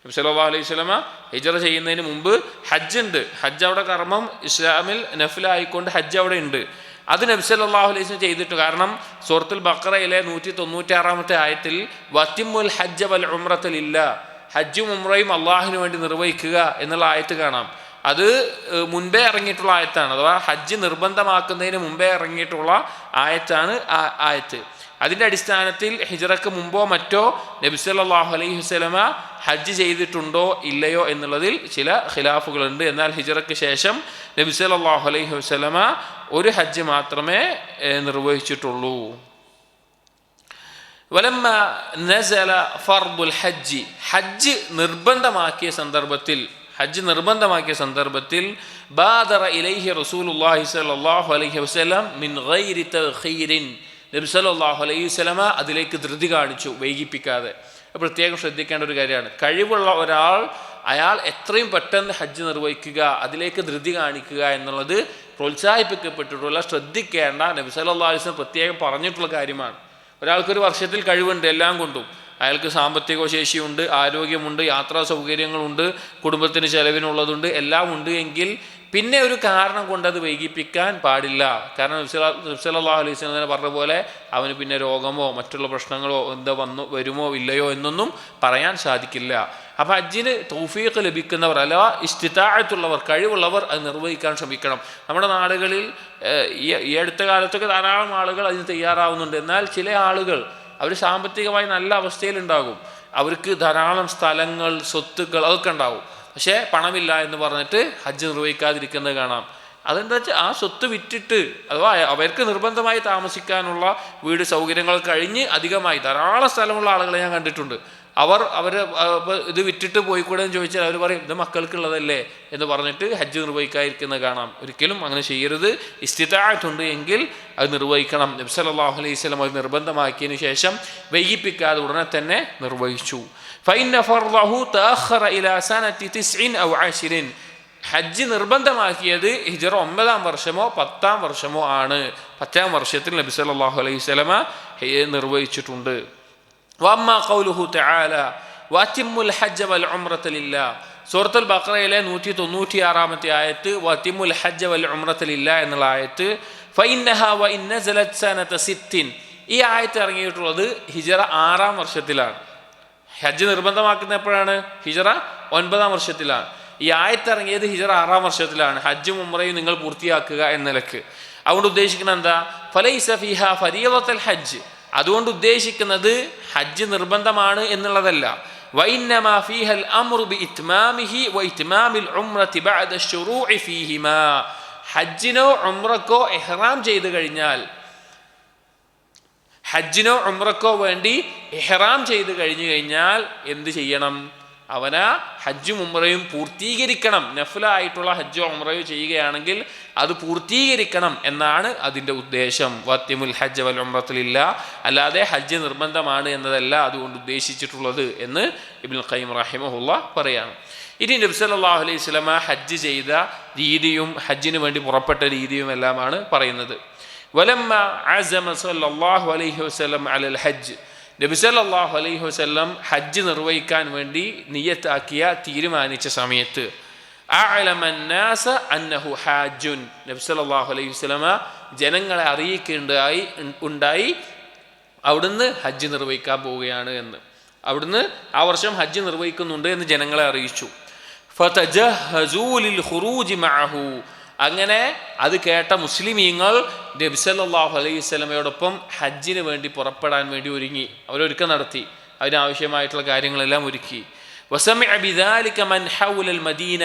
നബി സല്ലല്ലാഹു അലൈഹി വസല്ലമ ഹിജ്റ ചെയ്യുന്നതിന് മുമ്പ് ഹജ്ജ് ഉണ്ട്. ഹജ്ജ് അവിടെ കർമ്മം, ഇസ്ലാമിൽ നഫ്ലായിക്കൊണ്ട് ഹജ്ജ് അവിടെ ഉണ്ട്. അത് നബി സല്ലല്ലാഹു അലൈഹി വസല്ലം ചെയ്തിട്ട്, കാരണം സൂറത്തുൽ ബഖറയിലെ 196-ാമത്തെ ആയത്തിൽ വത്തിമുൽ ഹജ്ജ വൽ ഉംറത ലില്ലാ, ഹജ്ജും ഉംറയും അള്ളാഹുവിന് വേണ്ടി നിർവഹിക്കുക എന്നുള്ള ആയത്ത് കാണാം. അത് മുൻപേ ഇറങ്ങിയിട്ടുള്ള ആയത്താണ്, അഥവാ ഹജ്ജ് നിർബന്ധമാക്കുന്നതിന് മുമ്പേ ഇറങ്ങിയിട്ടുള്ള ആയത്താണ് ആ ആയത്ത്. അതിൻ്റെ അടിസ്ഥാനത്തിൽ ഹിജ്റയ്ക്ക് മുമ്പോ മറ്റോ നബി സല്ലല്ലാഹു അലൈഹി വസല്ലമ ഹജ്ജ് ചെയ്തിട്ടുണ്ടോ ഇല്ലയോ എന്നുള്ളതിൽ ചില ഖിലാഫുകളുണ്ട്. എന്നാൽ ഹിജ്റയ്ക്ക് ശേഷം നബി സല്ലല്ലാഹു അലൈഹി വസല്ലമ ഒരു ഹജ്ജ് മാത്രമേ നിർവഹിച്ചിട്ടുള്ളൂ. വലമ്മ നസല ഫർദുൽ ഹജ്ജ്, ഹജ്ജ് നിർബന്ധമാക്കിയ സന്ദർഭത്തിൽ ബാദറ ഇലൈഹി റസൂലുള്ളാഹി സ്വല്ലല്ലാഹു അലൈഹി വസല്ലം മിൻ ഗൈരി തഖീരിൻ, നബി സല്ലല്ലാഹു അലൈഹി വസല്ലമ അതിലേക്ക് ധൃതി കാണിച്ചു, വൈകിപ്പിക്കാതെ. പ്രത്യേകം ശ്രദ്ധിക്കേണ്ട ഒരു കാര്യമാണ്. കഴിവുള്ള ഒരാൾ അയാൾ എത്രയും പെട്ടെന്ന് ഹജ്ജ് നിർവഹിക്കുക, അതിലേക്ക് ധൃതി കാണിക്കുക എന്നുള്ളത് പ്രോത്സാഹിപ്പിക്കപ്പെട്ടിട്ടുള്ള, ശ്രദ്ധിക്കേണ്ട, നബി സല്ലല്ലാഹു അലൈഹി വസല്ലം പ്രത്യേകം പറഞ്ഞിട്ടുള്ള കാര്യമാണ്. ഒരാൾക്കൊരു വർഷത്തിൽ കഴിവുണ്ട്, എല്ലാം കൊണ്ടും അയാൾക്ക് സാമ്പത്തിക ശേഷിയുണ്ട്, ആരോഗ്യമുണ്ട്, യാത്രാ സൗകര്യങ്ങളുണ്ട്, കുടുംബത്തിന് ചെലവിനുള്ളതുണ്ട്, എല്ലാം ഉണ്ട് എങ്കിൽ പിന്നെ ഒരു കാരണം കൊണ്ട് അത് വൈകിപ്പിക്കാൻ പാടില്ല. കാരണം നബി സല്ലല്ലാഹു അലൈഹി വസല്ലം പറഞ്ഞ പോലെ അവന് പിന്നെ രോഗമോ മറ്റുള്ള പ്രശ്നങ്ങളോ വരുമോ ഇല്ലയോ എന്നൊന്നും പറയാൻ സാധിക്കില്ല. അപ്പം ഹജ്ജിന് തൗഫീഖ് ലഭിക്കുന്നവർ, അഥവാ ഇസ്തിതാഅത്തുള്ളവർ, കഴിവുള്ളവർ അത് നിർവഹിക്കാൻ ശ്രമിക്കണം. നമ്മുടെ നാടുകളിൽ ഈ അടുത്ത കാലത്തൊക്കെ ധാരാളം ആളുകൾ അതിന് തയ്യാറാവുന്നുണ്ട്. എന്നാൽ ചില ആളുകൾ അവർ സാമ്പത്തികമായി നല്ല അവസ്ഥയിലുണ്ടാകും, അവർക്ക് ധാരാളം സ്ഥലങ്ങൾ, സ്വത്തുക്കൾ അതൊക്കെ ഉണ്ടാവും. പക്ഷേ പണമില്ല എന്ന് പറഞ്ഞിട്ട് ഹജ്ജ് നിർവഹിക്കാതിരിക്കുന്നത് കാണാം. അതെന്താ വെച്ചാൽ ആ സ്വത്ത് വിറ്റിട്ട്, അഥവാ അവർക്ക് നിർബന്ധമായി താമസിക്കാനുള്ള വീട് സൗകര്യങ്ങൾ കഴിഞ്ഞ് അധികമായി ധാരാളം സ്ഥലമുള്ള ആളുകളെ ഞാൻ കണ്ടിട്ടുണ്ട്. അവർ ഇത് വിറ്റിട്ട് പോയിക്കൂടെ എന്ന് ചോദിച്ചാൽ അവർ പറയും ഇത് മക്കൾക്കുള്ളതല്ലേ എന്ന് പറഞ്ഞിട്ട് ഹജ്ജ് നിർവഹിക്കാതിരിക്കുന്നത് കാണാം. ഒരിക്കലും അങ്ങനെ ചെയ്യരുത്. ഇസ്തിതാഅത്തുണ്ട് എങ്കിൽ അത് നിർവഹിക്കണം. നബി സല്ലല്ലാഹു അലൈഹി വസല്ലം അത് നിർബന്ധമാക്കിയതിന് ശേഷം വൈകിപ്പിക്കാതെ ഉടനെ തന്നെ നിർവഹിച്ചു. ഫഇന്ന ഫർളഹു തഅഖറ ഇലാ സനതി 9 ഔ 10, ഹജ്ജ് നിർബന്ധമാക്കിയത് ഹിജറ 9-ാം വർഷമോ 10-ാം വർഷമോ ആണ്. 10-ാം വർഷത്തിൽ നബി സല്ലല്ലാഹു അലൈഹി വസല്ലമ നിർവഹിച്ചിട്ടുണ്ട്. വഅമ്മാ ഖൗലുഹു തആല വഅതിമ്മുൽ ഹജ്ജ വൽ ഉംറത ലില്ലാഹ്, സൂറത്തുൽ ബഖറയിലെ 196-ാമത്തെ ആയത്ത് വഅതിമ്മുൽ ഹജ്ജ വൽ ഉംറത ലില്ലാഹ് എന്നുള്ള ആയത്ത്, ഫഇന്നഹാ വഇൻ നസലത് സനത 60, ഈ ആയത്ത് ഇറങ്ങിയിട്ടുള്ളത് ഹിജറ 6-ാം വർഷത്തിലാണ്. ഹജ്ജ് നിർബന്ധമാക്കുന്ന എപ്പോഴാണ്? ഹിജറ 9-ാം വർഷത്തിലാണ്. ഈ ആയത്ത് ഇറങ്ങിയത് ഹിജറ 6-ാം വർഷത്തിലാണ്. ഹജ്ജും ഉംറയും നിങ്ങൾ പൂർത്തിയാക്കുക എന്ന നിലക്ക്. അതുകൊണ്ട് ഉദ്ദേശിക്കുന്നത് എന്താ? ഫലൈസ ഫീഹാ ഫരീളത്തുൽ ഹജ്ജ്, അതുകൊണ്ട് ഉദ്ദേശിക്കുന്നത് ഹജ്ജ് നിർബന്ധമാണ് എന്നുള്ളതല്ല. വഇന്നമാ ഫീഹൽ അംറു ബിഇത്മാമിഹി വഇത്മാമിൽ ഉംറതി ബഅദ ശുറൂഇ ഫീഹിമാ, ഹജ്ജിനോ ഉംറക്കോ ഇഹ്റാം ചെയ്തു കഴിഞ്ഞാൽ, ഹജ്ജിനോ ഉംറക്കോ വേണ്ടി ഇഹ്റാം ചെയ്ത് കഴിഞ്ഞു കഴിഞ്ഞാൽ എന്ത് ചെയ്യണം? അവനാ ഹജ്ജും ഉംറയും പൂർത്തീകരിക്കണം. നഫ്ലായിട്ടുള്ള ഹജ്ജോ ഉംറയോ ചെയ്യുകയാണെങ്കിൽ അത് പൂർത്തീകരിക്കണം എന്നാണ് അതിൻ്റെ ഉദ്ദേശം. വഅതിമുൽ ഹജ്ജ വൽ ഉംറത ലില്ലാഹ്, അല്ലാതെ ഹജ്ജ് നിർബന്ധമാണ് എന്നതല്ല അതുകൊണ്ട് ഉദ്ദേശിച്ചിട്ടുള്ളത് എന്ന് ഇബ്നുൽ ഖയ്യിം റഹിമഹുല്ലാഹ് പറയാണ്. ഇനി നബി സല്ലല്ലാഹു അലൈഹി വസല്ലമ ഹജ്ജ് ചെയ്ത രീതിയും ഹജ്ജിന് വേണ്ടി പുറപ്പെട്ട രീതിയും എല്ലാമാണ് പറയുന്നത്. വലമ്മ അസമ സല്ലല്ലാഹു അലൈഹി വസല്ലം അലൽ ഹജ്ജ്, നബി സല്ലല്ലാഹു അലൈഹി വസല്ലം ഹജ്ജ് നിർവഹിക്കാൻ വേണ്ടി നിയ്യത്താക്കിയ തീരുമാനിച്ച സമയത്ത് അഅലമന്നാസ അന്നഹു ഹാജുൻ, നബി സല്ലല്ലാഹു അലൈഹി വസല്ലമ ജനങ്ങളെ അറിയിക്കുകയുണ്ടായി അവിടുന്ന് ഹജ്ജ് നിർവഹിക്കാൻ പോവുകയാണ് എന്ന്. അവിടുന്ന് ആ വർഷം ഹജ്ജ് നിർവഹിക്കുന്നുണ്ട് എന്ന് ജനങ്ങളെ അറിയിച്ചു. ഫതജഹസൂ ലിൽ ഖുറൂജി മഅഹു, അങ്ങനെ അത് കേട്ട മുസ്ലിമീങ്ങൾ നബി സല്ലല്ലാഹു അലൈഹി വസല്ലമയോടൊപ്പം ഹജ്ജിന് വേണ്ടി പുറപ്പെടാൻ വേണ്ടി ഒരുങ്ങി. അവരൊരുക്കം നടത്തി, അതിനാവശ്യമായിട്ടുള്ള കാര്യങ്ങളെല്ലാം ഒരുക്കി. വസമിഅ ബിദാലിക മൻ ഹൗലൽ മദീന,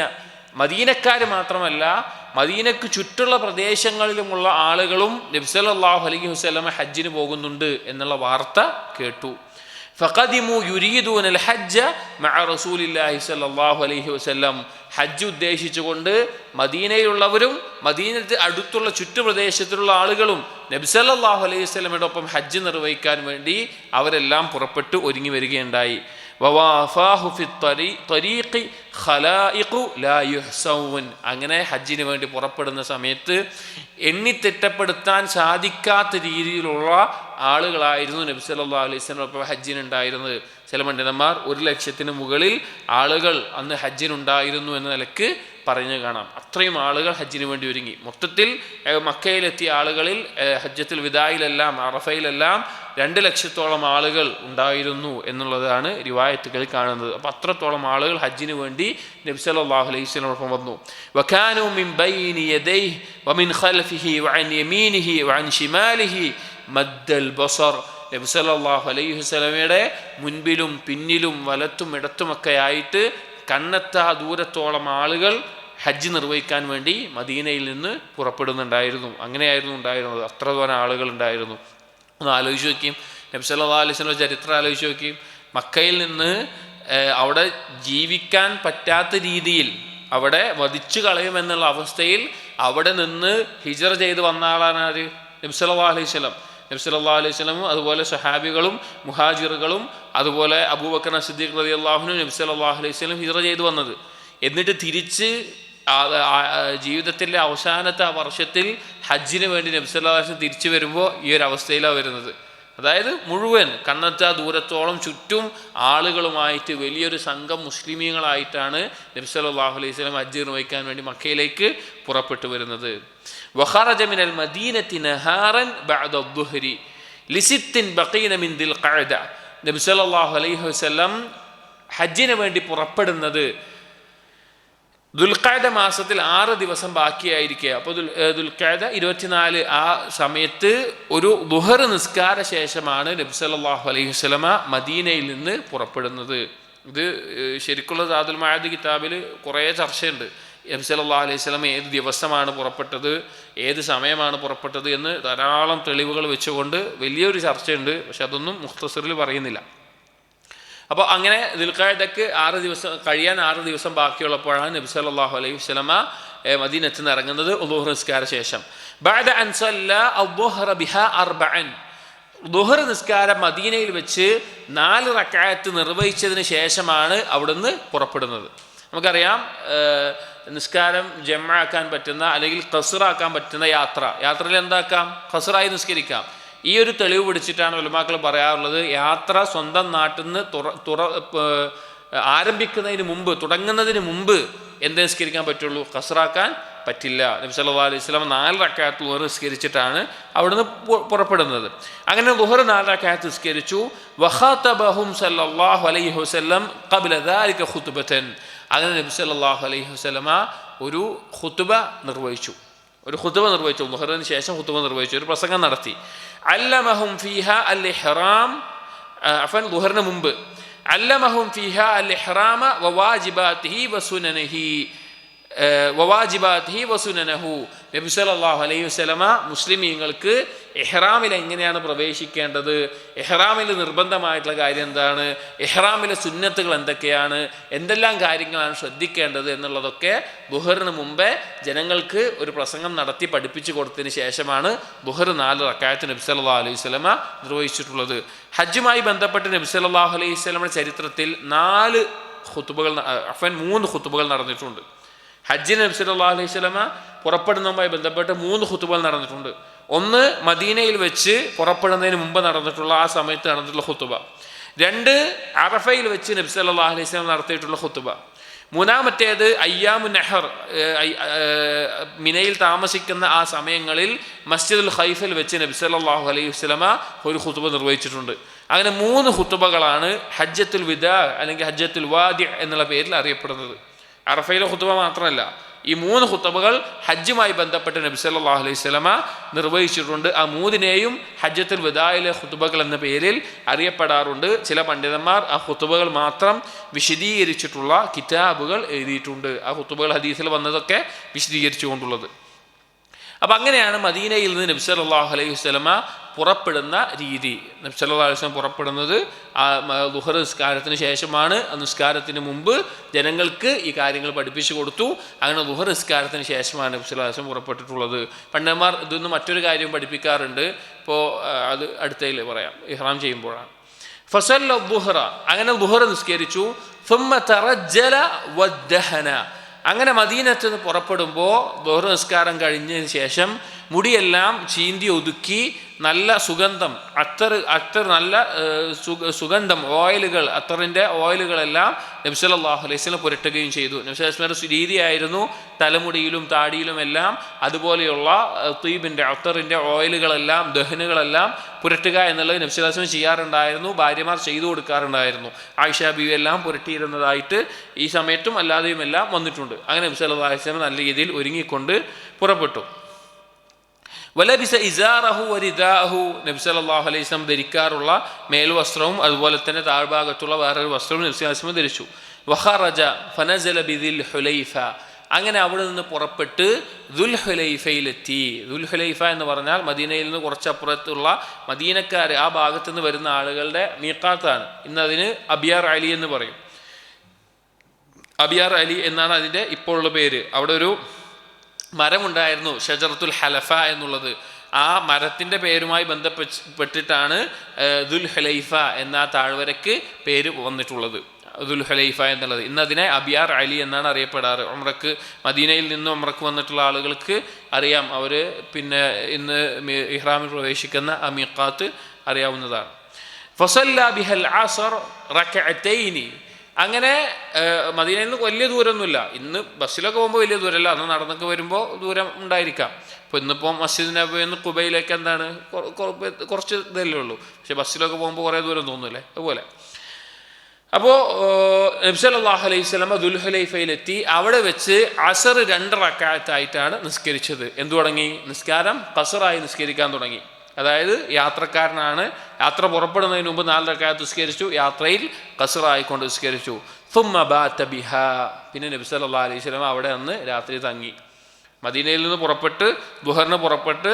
മദീനക്കാർ മാത്രമല്ല മദീനക്ക് ചുറ്റുള്ള പ്രദേശങ്ങളിലുമുള്ള ആളുകളും നബി സല്ലല്ലാഹു അലൈഹി വസല്ലമ ഹജ്ജിന് പോകുന്നുണ്ട് എന്നുള്ള വാർത്ത കേട്ടു. ഫഖദിമു യുരീദൂനൽ ഹജ്ജ മഅ റസൂലില്ലാഹി സ്വല്ലല്ലാഹു അലൈഹി വസല്ലം, ഹജ്ജ് ഉദ്ദേശിച്ചുകൊണ്ട് മദീനയിലുള്ളവരും മദീനത്ത് അടുത്തുള്ള ചുറ്റുപ്രദേശത്തിലുള്ള ആളുകളും നബി സല്ലല്ലാഹു അലൈഹി വസല്ലമയോടൊപ്പം ഹജ്ജ് നിർവഹിക്കാൻ വേണ്ടി അവരെല്ലാം പുറപ്പെട്ട് ഒരുങ്ങി വരികയുണ്ടായി. വവാഫാഹു ഫി ത്വരീഖി ഖലായിഖു ലാ യുഹ്സൗൻ, അങ്ങനെ ഹജ്ജിന് വേണ്ടി പുറപ്പെടുന്ന സമയത്ത് എണ്ണിത്തിട്ടപ്പെടുത്താൻ സാധിക്കാത്ത രീതിയിലുള്ള ആളുകളായിരുന്നു നബി സല്ലല്ലാഹു അലൈഹി വസല്ലം ഹജ്ജിനുണ്ടായിരുന്നത്. ചില പണ്ഡിതന്മാർ 100,000-ന് മുകളിൽ ആളുകൾ അന്ന് ഹജ്ജിനുണ്ടായിരുന്നു എന്ന നിലക്ക് പറഞ്ഞു കാണാം. അത്രയും ആളുകൾ ഹജ്ജിന് വേണ്ടി ഒരുങ്ങി. മൊത്തത്തിൽ മക്കയിലെത്തിയ ആളുകളിൽ ഹജ്ജത്തുൽ വിദായിലെല്ലാം അറഫയിലെല്ലാം 2,00,000-ഓളം ആളുകൾ ഉണ്ടായിരുന്നു എന്നുള്ളതാണ് റിവായത്തുകൾ കാണുന്നത്. അപ്പം അത്രത്തോളം ആളുകൾ ഹജ്ജിന് വേണ്ടി നബി സല്ലല്ലാഹു അലൈഹി വസല്ലമയോടൊപ്പം വന്നു. വകാനൂ മിൻ ബൈനി യദൈഹി വമിൻ ഖൽഫിഹി വഅൻ യമീനിഹി വഅൻ ശിമാലിഹി മദ്ദൽ ബസർ, നബി സല്ലല്ലാഹു അലൈഹി വസല്ലമയുടെ മുൻപിലും പിന്നിലും വലത്തും ഇടത്തുമൊക്കെ ആയിട്ട് കണ്ണെത്താ ദൂരത്തോളം ആളുകൾ ഹജ്ജ് നിർവഹിക്കാൻ വേണ്ടി മദീനയിൽ നിന്ന് പുറപ്പെടുന്നുണ്ടായിരുന്നു. അങ്ങനെയായിരുന്നു ഉണ്ടായിരുന്നത്. അത്ര തോന്നെ ആളുകൾ ഉണ്ടായിരുന്നു. ഒന്ന് ആലോചിച്ച് നോക്കിയും, നബി സല്ലല്ലാഹു അലൈഹി വസല്ലം ചരിത്രം ആലോചിച്ച് നോക്കിയും. മക്കയിൽ നിന്ന് അവിടെ ജീവിക്കാൻ പറ്റാത്ത രീതിയിൽ അവിടെ വധിച്ചു കളയുമെന്നുള്ള അവസ്ഥയിൽ അവിടെ നിന്ന് ഹിജറ ചെയ്ത് വന്ന ആളാണ് ആര്? നബി സല്ലല്ലാഹു അലൈഹി വസല്ലം. നബി സല്ലല്ലാഹു അലൈഹി വസല്ലം അതുപോലെ സഹാബികളും മുഹാജിറുകളും അതുപോലെ അബൂബക്കർ സിദ്ദീഖ് റളിയല്ലാഹു അൻഹു നബി സല്ലല്ലാഹു അലൈഹി വസല്ലം ഹിജറ ചെയ്ത് വന്നത്. എന്നിട്ട് തിരിച്ച് ജീവിതത്തിൻ്റെ അവസാനത്തെ ആ വർഷത്തിൽ ഹജ്ജിന് വേണ്ടി നബി സല്ലല്ലാഹു അലൈഹി വസല്ലം തിരിച്ചു വരുമ്പോൾ ഈ ഒരു അവസ്ഥയിലാണ് വരുന്നത്. അതായത് മുഴുവൻ കണ്ണെത്താ ദൂരത്തോളം ചുറ്റും ആളുകളുമായിട്ട് വലിയൊരു സംഘം മുസ്ലിമീങ്ങളായിട്ടാണ് നബി സല്ലല്ലാഹു അലൈഹി വസല്ലം ഹജ്ജ് നിർവഹിക്കാൻ വേണ്ടി മക്കയിലേക്ക് പുറപ്പെട്ടു വരുന്നത്. വഖറജ മിനൽ മദീനത്തി നഹാറൻ ബഅദ അദ്ദുഹരി ലിസിത്തിൻ ബഖീന മിൻ ദിൽ ഖഅദ, നബി സല്ലല്ലാഹു അലൈഹി വസല്ലം ഹജ്ജിന് വേണ്ടി പുറപ്പെടുന്നത് ദുൽഖഅദ മാസത്തിൽ 6 ദിവസം ബാക്കിയായിരിക്കുക. അപ്പോൾ ദുൽഖഅദ 24 ആ സമയത്ത് ഒരു ദുഹർ നിസ്കാര ശേഷമാണ് നബി സല്ലല്ലാഹു അലൈഹി വസല്ലമ മദീനയിൽ നിന്ന് പുറപ്പെടുന്നത്. ഇത് ശരിക്കുള്ള സാദുൽ മആദ് കിതാബിൽ കുറേ ചർച്ചയുണ്ട്. നബി സല്ലല്ലാഹു അലൈഹി വസല്ലമ ഏത് ദിവസമാണ് പുറപ്പെട്ടത്, ഏത് സമയമാണ് പുറപ്പെട്ടത് എന്ന് ധാരാളം തെളിവുകൾ വെച്ചുകൊണ്ട് വലിയൊരു ചർച്ചയുണ്ട്. പക്ഷെ അതൊന്നും മുഖ്തസറിൽ പറയുന്നില്ല. അപ്പോൾ അങ്ങനെ ദുൽഖഅദക്ക് 6 ദിവസം കഴിയാൻ 6 ദിവസം ബാക്കിയുള്ളപ്പോഴാണ് നബി സല്ലല്ലാഹു അലൈഹി വസല്ലമ മദീനത്തിൽ നിന്ന് ഇറങ്ങുന്നത് ദുഹർ നിസ്കാര ശേഷം. ബഅദ അൻ സല്ല അദ്ദുഹറ ബിഹാ 4, ദുഹർ നിസ്കാരം മദീനയിൽ വെച്ച് 4 റക്അത്ത് നിർവഹിച്ചതിന് ശേഷമാണ് അവിടുന്ന് പുറപ്പെടുന്നത്. നമുക്കറിയാം നിസ്കാരം ജംആക്കാൻ പറ്റുന്ന അല്ലെങ്കിൽ ഖസ്റാക്കാൻ പറ്റുന്ന യാത്രയിൽ എന്താക്കാം, ഖസ്റായി നിസ്കരിക്കാം. ഈ ഒരു തെളിവ് പിടിച്ചിട്ടാണ് ഉലമാക്കൾ പറയാറുള്ളത്, യാത്ര സ്വന്തം നാട്ടിൽ നിന്ന് തുടങ്ങുന്നതിന് മുമ്പ് എന്ത് നിസ്കരിക്കാൻ പറ്റുള്ളൂ, ഖസ്റാക്കാൻ പറ്റില്ല. നബി സല്ലല്ലാഹു അലൈഹി വസല്ലം 4 റക്അത്ത് ളുഹർ നിസ്കരിച്ചിട്ടാണ് അവിടുന്ന് പുറപ്പെടുന്നത്. അങ്ങനെ ളുഹർ 4 റക്അത്ത് നിസ്കരിച്ചു. വഖാതബഹും സല്ലല്ലാഹു അലൈഹി വസല്ലം ഖബ്ല ദാലിക ഖുത്ബതൻ. അങ്ങനെ നബി സല്ലല്ലാഹു അലൈഹി വസല്ലമ ഒരു ഖുത്ബ നിർവഹിച്ചു. ളുഹറിന് ശേഷം ഖുത്ബ നിർവഹിച്ചു, ഒരു പ്രസംഗം നടത്തി. അല്ലമഹും ഫീഹാ അൽ ഇഹ്റാം, ളുഹറിന് മുമ്പ് അല്ലമഹും ഫീഹാ അൽ ഇഹ്റാമ വവാജിബാതിഹി വസുനനഹു. നബി സല്ലല്ലാഹു അലൈഹി വസല്ലമ മുസ്ലിമീങ്ങൾക്ക് ഇഹ്റാമിൽ എങ്ങനെയാണ് പ്രവേശിക്കേണ്ടത്, ഇഹ്റാമിൽ നിർബന്ധമായിട്ടുള്ള കാര്യം എന്താണ്, ഇഹ്റാമിലെ സുന്നത്തുകൾ എന്തൊക്കെയാണ്, എന്തെല്ലാം കാര്യങ്ങളാണ് ശ്രദ്ധിക്കേണ്ടത് എന്നുള്ളതൊക്കെ ളുഹറിന് മുമ്പേ ജനങ്ങൾക്ക് ഒരു പ്രസംഗം നടത്തി പഠിപ്പിച്ചു കൊടുത്തതിന് ശേഷമാണ് ളുഹർ 4 റക്അത്ത് നബി സല്ലല്ലാഹു അലൈഹി വസല്ലമ നിർവഹിച്ചിട്ടുള്ളത്. ഹജ്ജുമായി ബന്ധപ്പെട്ട് നബി സല്ലല്ലാഹു അലൈഹി വസല്ലമയുടെ ചരിത്രത്തിൽ 3 ഖുത്ബകൾ നടന്നിട്ടുണ്ട്. ഹജ്ജിന് നബി സല്ലല്ലാഹു അലൈഹി വസല്ലമ പുറപ്പെടുന്നതുമായി ബന്ധപ്പെട്ട് 3 ഖുത്ബകൾ നടന്നിട്ടുണ്ട്. ഒന്ന് മദീനയിൽ വെച്ച് പുറപ്പെടുന്നതിന് മുമ്പ് നടന്നിട്ടുള്ള ആ സമയത്ത് നടന്നിട്ടുള്ള ഖുത്ബ. 2 അറഫയിൽ വെച്ച് നബി സല്ലല്ലാഹു അലൈഹി വസല്ലം നടത്തിയിട്ടുള്ള ഖുത്ബ. 3-മത്തേത് അയ്യാമുൻ നഹർ, മിനയിൽ താമസിക്കുന്ന ആ സമയങ്ങളിൽ മസ്ജിദുൽ ഖൈഫിൽ വെച്ച് നബി സല്ലല്ലാഹു അലൈഹി വസല്ലമ ഒരു ഖുത്ബ നിർവഹിച്ചിട്ടുണ്ട്. അങ്ങനെ 3 ഖുത്ബകളാണ് ഹജ്ജത്തുൽ വിദാ അല്ലെങ്കിൽ ഹജ്ജത്തുൽ വാദി എന്നുള്ള പേരിൽ അറിയപ്പെടുന്നത്. അറഫയിലെ ഖുത്ബ മാത്രമല്ല, ഈ 3 ഖുത്ബകൾ ഹജ്ജുമായി ബന്ധപ്പെട്ട് നബി സല്ലല്ലാഹു അലൈഹി വസല്ലമ നിർവഹിച്ചിട്ടുണ്ട്. ആ 3-നെയും ഹജ്ജത്തുൽ വിദായിലെ ഖുത്ബകൾ എന്ന പേരിൽ അറിയപ്പെടാറുണ്ട്. ചില പണ്ഡിതന്മാർ ആ ഖുത്ബകൾ മാത്രം വിശദീകരിച്ചിട്ടുള്ള കിതാബുകൾ എഴുതിയിട്ടുണ്ട്. ആ ഖുത്ബകൾ ഹദീസിൽ വന്നതൊക്കെ വിശദീകരിച്ചുകൊണ്ടുള്ളത്. അപ്പം അങ്ങനെയാണ് മദീനയിൽ നിന്ന് നബി സല്ലല്ലാഹു അലൈഹി വസല്ലമ പുറപ്പെടുന്ന രീതി. നബി സല്ലല്ലാഹു അലൈഹി വസല്ലം പുറപ്പെടുന്നത് ആ ളുഹർ നിസ്കാരത്തിന് ശേഷമാണ്. നിസ്കാരത്തിന് മുമ്പ് ജനങ്ങൾക്ക് ഈ കാര്യങ്ങൾ പഠിപ്പിച്ചു കൊടുത്തു. അങ്ങനെ ളുഹർ നിസ്കാരത്തിന് ശേഷമാണ് നബി സല്ലല്ലാഹു അലൈഹി വസല്ലം പുറപ്പെട്ടിട്ടുള്ളത്. പണ്ഡിതന്മാർ ഇതൊന്ന് മറ്റൊരു കാര്യം പഠിപ്പിക്കാറുണ്ട്. ഇപ്പോൾ അത് അടുത്തതിൽ പറയാം, ഇഹ്റാം ചെയ്യുമ്പോഴാണ്. ഫസല്ല ളുഹറ, അങ്ങനെ ളുഹർ നിസ്കരിച്ചു. സുമ്മ തറജ്ജല വദ്ദഹന, അങ്ങനെ മദീനത്ത് നിന്ന് പുറപ്പെടുമ്പോൾ ളുഹർ നിസ്കാരം കഴിഞ്ഞതിന് ശേഷം മുടിയെല്ലാം ചീന്തി ഒതുക്കി നല്ല സുഗന്ധം, അത്തർ നല്ല സുഗന്ധം ഓയിലുകൾ, അത്തറിൻ്റെ ഓയിലുകളെല്ലാം നബി സല്ലല്ലാഹു അലൈഹി വസല്ലം പുരട്ടുകയും ചെയ്തു. നബി സല്ലല്ലാഹു അലൈഹി വസല്ലം രീതിയായിരുന്നു തലമുടിയിലും താടിയിലും എല്ലാം അതുപോലെയുള്ള തീബിൻ്റെ അത്തറിൻ്റെ ഓയിലുകളെല്ലാം ദഹനുകളെല്ലാം പുരട്ടുക എന്നുള്ളത് നബി സല്ലല്ലാഹു അലൈഹി വസല്ലം ചെയ്യാറുണ്ടായിരുന്നു. ഭാര്യമാർ ചെയ്തു കൊടുക്കാറുണ്ടായിരുന്നു. ആയിഷ ബീവി എല്ലാം പുരട്ടിയിരുന്നതായിട്ട് ഈ സമയത്തും അല്ലാതെയും എല്ലാം വന്നിട്ടുണ്ട്. അങ്ങനെ നബി സല്ലല്ലാഹു അലൈഹി വസല്ലം നല്ല രീതിയിൽ ഒരുങ്ങിക്കൊണ്ട് പുറപ്പെട്ടു. വലബിസ ഇസാറഹു വരിദാഹു, നബി സല്ലല്ലാഹു അലൈഹി വസല്ലം ധരിക്കാറുള്ള മേൽവസ്ത്രവും അതുപോലെ തന്നെ താഴ്ഭാഗത്തുള്ള വേറൊരു വസ്ത്രവും നബി സല്ലല്ലാഹു അലൈഹി വസല്ലം ധരിച്ചു. വഖറജ ഫനസല ബിദിൽ ഹുലൈഫ, അങ്ങനെ അവിടെ നിന്ന് പുറപ്പെട്ട് ദുൽ ഹുലൈഫയിലെത്തി. ദുൽ ഹുലൈഫ എന്ന് പറഞ്ഞാൽ മദീനയിൽ നിന്ന് കുറച്ചപ്പുറത്തുള്ള മദീനക്കാർ, ആ ഭാഗത്തു നിന്ന് വരുന്ന ആളുകളുടെ മീഖാത്താണ്. ഇന്നതിന് അബിയാർ അലി എന്ന് പറയും. അബിയാർ അലി എന്നാണ് അതിൻ്റെ ഇപ്പോഴുള്ള പേര്. അവിടെ ഒരു മരമുണ്ടായിരുന്നു, ഷജറത്തുൽ ഹലഫ എന്നുള്ളത്. ആ മരത്തിൻ്റെ പേരുമായി ബന്ധപ്പെട്ടിട്ടാണ് ദുൽ ഹുലൈഫ എന്ന താഴ്വരയ്ക്ക് പേര് വന്നിട്ടുള്ളത്, ദുൽ ഹുലൈഫ എന്നുള്ളത്. ഇന്നതിനെ അബിയാർ അലി എന്നാണ് അറിയപ്പെടാറ്. ഉംറക്ക് മദീനയിൽ നിന്ന് ഉംറക്ക് വന്നിട്ടുള്ള ആളുകൾക്ക് അറിയാം, അവർ പിന്നെ ഇന്ന് ഇഹ്റാമിൽ പ്രവേശിക്കുന്ന ആ മീഖാത്ത് അറിയാവുന്നതാണ്. ഫസല്ല ബിഹൽ അസ്ർ റക്അത്തൈനി, അങ്ങനെ മദീനയിൽ നിന്ന് വലിയ ദൂരമൊന്നുമില്ല. ഇന്ന് ബസ്സിലൊക്കെ പോകുമ്പോൾ വലിയ ദൂരമല്ല, അന്ന് നടന്നൊക്കെ വരുമ്പോൾ ദൂരം ഉണ്ടായിരിക്കാം. ഇപ്പോൾ ഇന്നിപ്പോൾ മസ്ജിദ് നബവിയിൽ നിന്ന് ഖുബയിലേക്ക് എന്താണ് കുറച്ച് ഇതല്ലേ ഉള്ളൂ, പക്ഷെ ബസ്സിലൊക്കെ പോകുമ്പോൾ കുറേ ദൂരം തോന്നുന്നില്ലേ, അതുപോലെ. അപ്പോൾ നബി സല്ലല്ലാഹു അലൈഹി വസല്ലം ദുൽ ഹുലൈഫയിലെത്തി. അവിടെ വെച്ച് അസർ 2 റക്അത്തായിട്ടാണ് നിസ്കരിച്ചത്. എന്തു തുടങ്ങി? നിസ്കാരം ഖസറായി നിസ്കരിക്കാൻ തുടങ്ങി. അതായത് യാത്രക്കാരനാണ്, യാത്ര പുറപ്പെടുന്നതിന് മുമ്പ് 4 റക്അത്ത് നിസ്കരിച്ചു, യാത്രയിൽ ഖസറായിക്കൊണ്ട് നിസ്കരിച്ചു. സുമ്മ ബാത ബിഹാ, പിന്നെ നബി സല്ലല്ലാഹു അലൈഹി വസല്ലം അവിടെ നിന്ന് രാത്രി തങ്ങി. മദീനയിൽ നിന്ന് പുറപ്പെട്ട് ദുഹറിന് പുറപ്പെട്ട്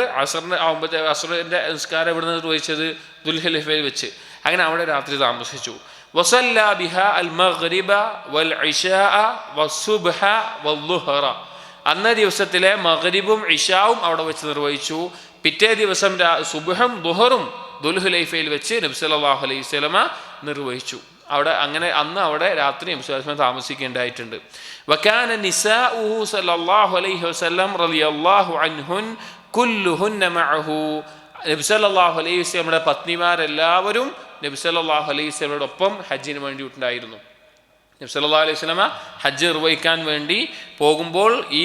അസറിൻ്റെ നിസ്കാരം എവിടെ നിന്ന് നിർവഹിച്ചത്? ദുൽ ഹുലൈഫയിൽ വെച്ച്. അങ്ങനെ അവിടെ രാത്രി താമസിച്ചു. വസല്ല ബിഹാ അൽ മഗ്രിബ വൽ ഇശാഅ വസ്സുബ്ഹ വദ്ദുഹറ, അന്ന ദിവസത്തിലെ മഗ്രിബും ഇശാവും അവിടെ വെച്ച് നിർവഹിച്ചു. പിറ്റേ ദിവസം സുബ്ഹും ദുഹറും ദുൽ ഹുലൈഫയിൽ വെച്ച് നബി സല്ലല്ലാഹു അലൈഹി വസല്ലമ നിർവഹിച്ചു. അവിടെ അങ്ങനെ അന്ന് അവിടെ രാത്രി നബി സല്ലല്ലാഹു അലൈഹി വസല്ലം താമസിക്കേണ്ടതായിട്ടുണ്ട്. വകാന നിസാഉഹു സല്ലല്ലാഹു അലൈഹി വസല്ലം റളിയല്ലാഹു അൻഹുൻ കുല്ലുഹുന്ന മഅഹു. നബി സല്ലല്ലാഹു അലൈഹി വസല്ലമയുടെ പത്നിമാരെല്ലാവരും നബി സല്ലല്ലാഹു അലൈഹി വസല്ലമയോടൊപ്പം ഹജ്ജിന് വേണ്ടിയിട്ടുണ്ടായിരുന്നു. നബി സല്ലല്ലാഹു അലൈഹി വസല്ലമ ഹജ്ജ് നിർവഹിക്കാൻ വേണ്ടി പോകുമ്പോൾ ഈ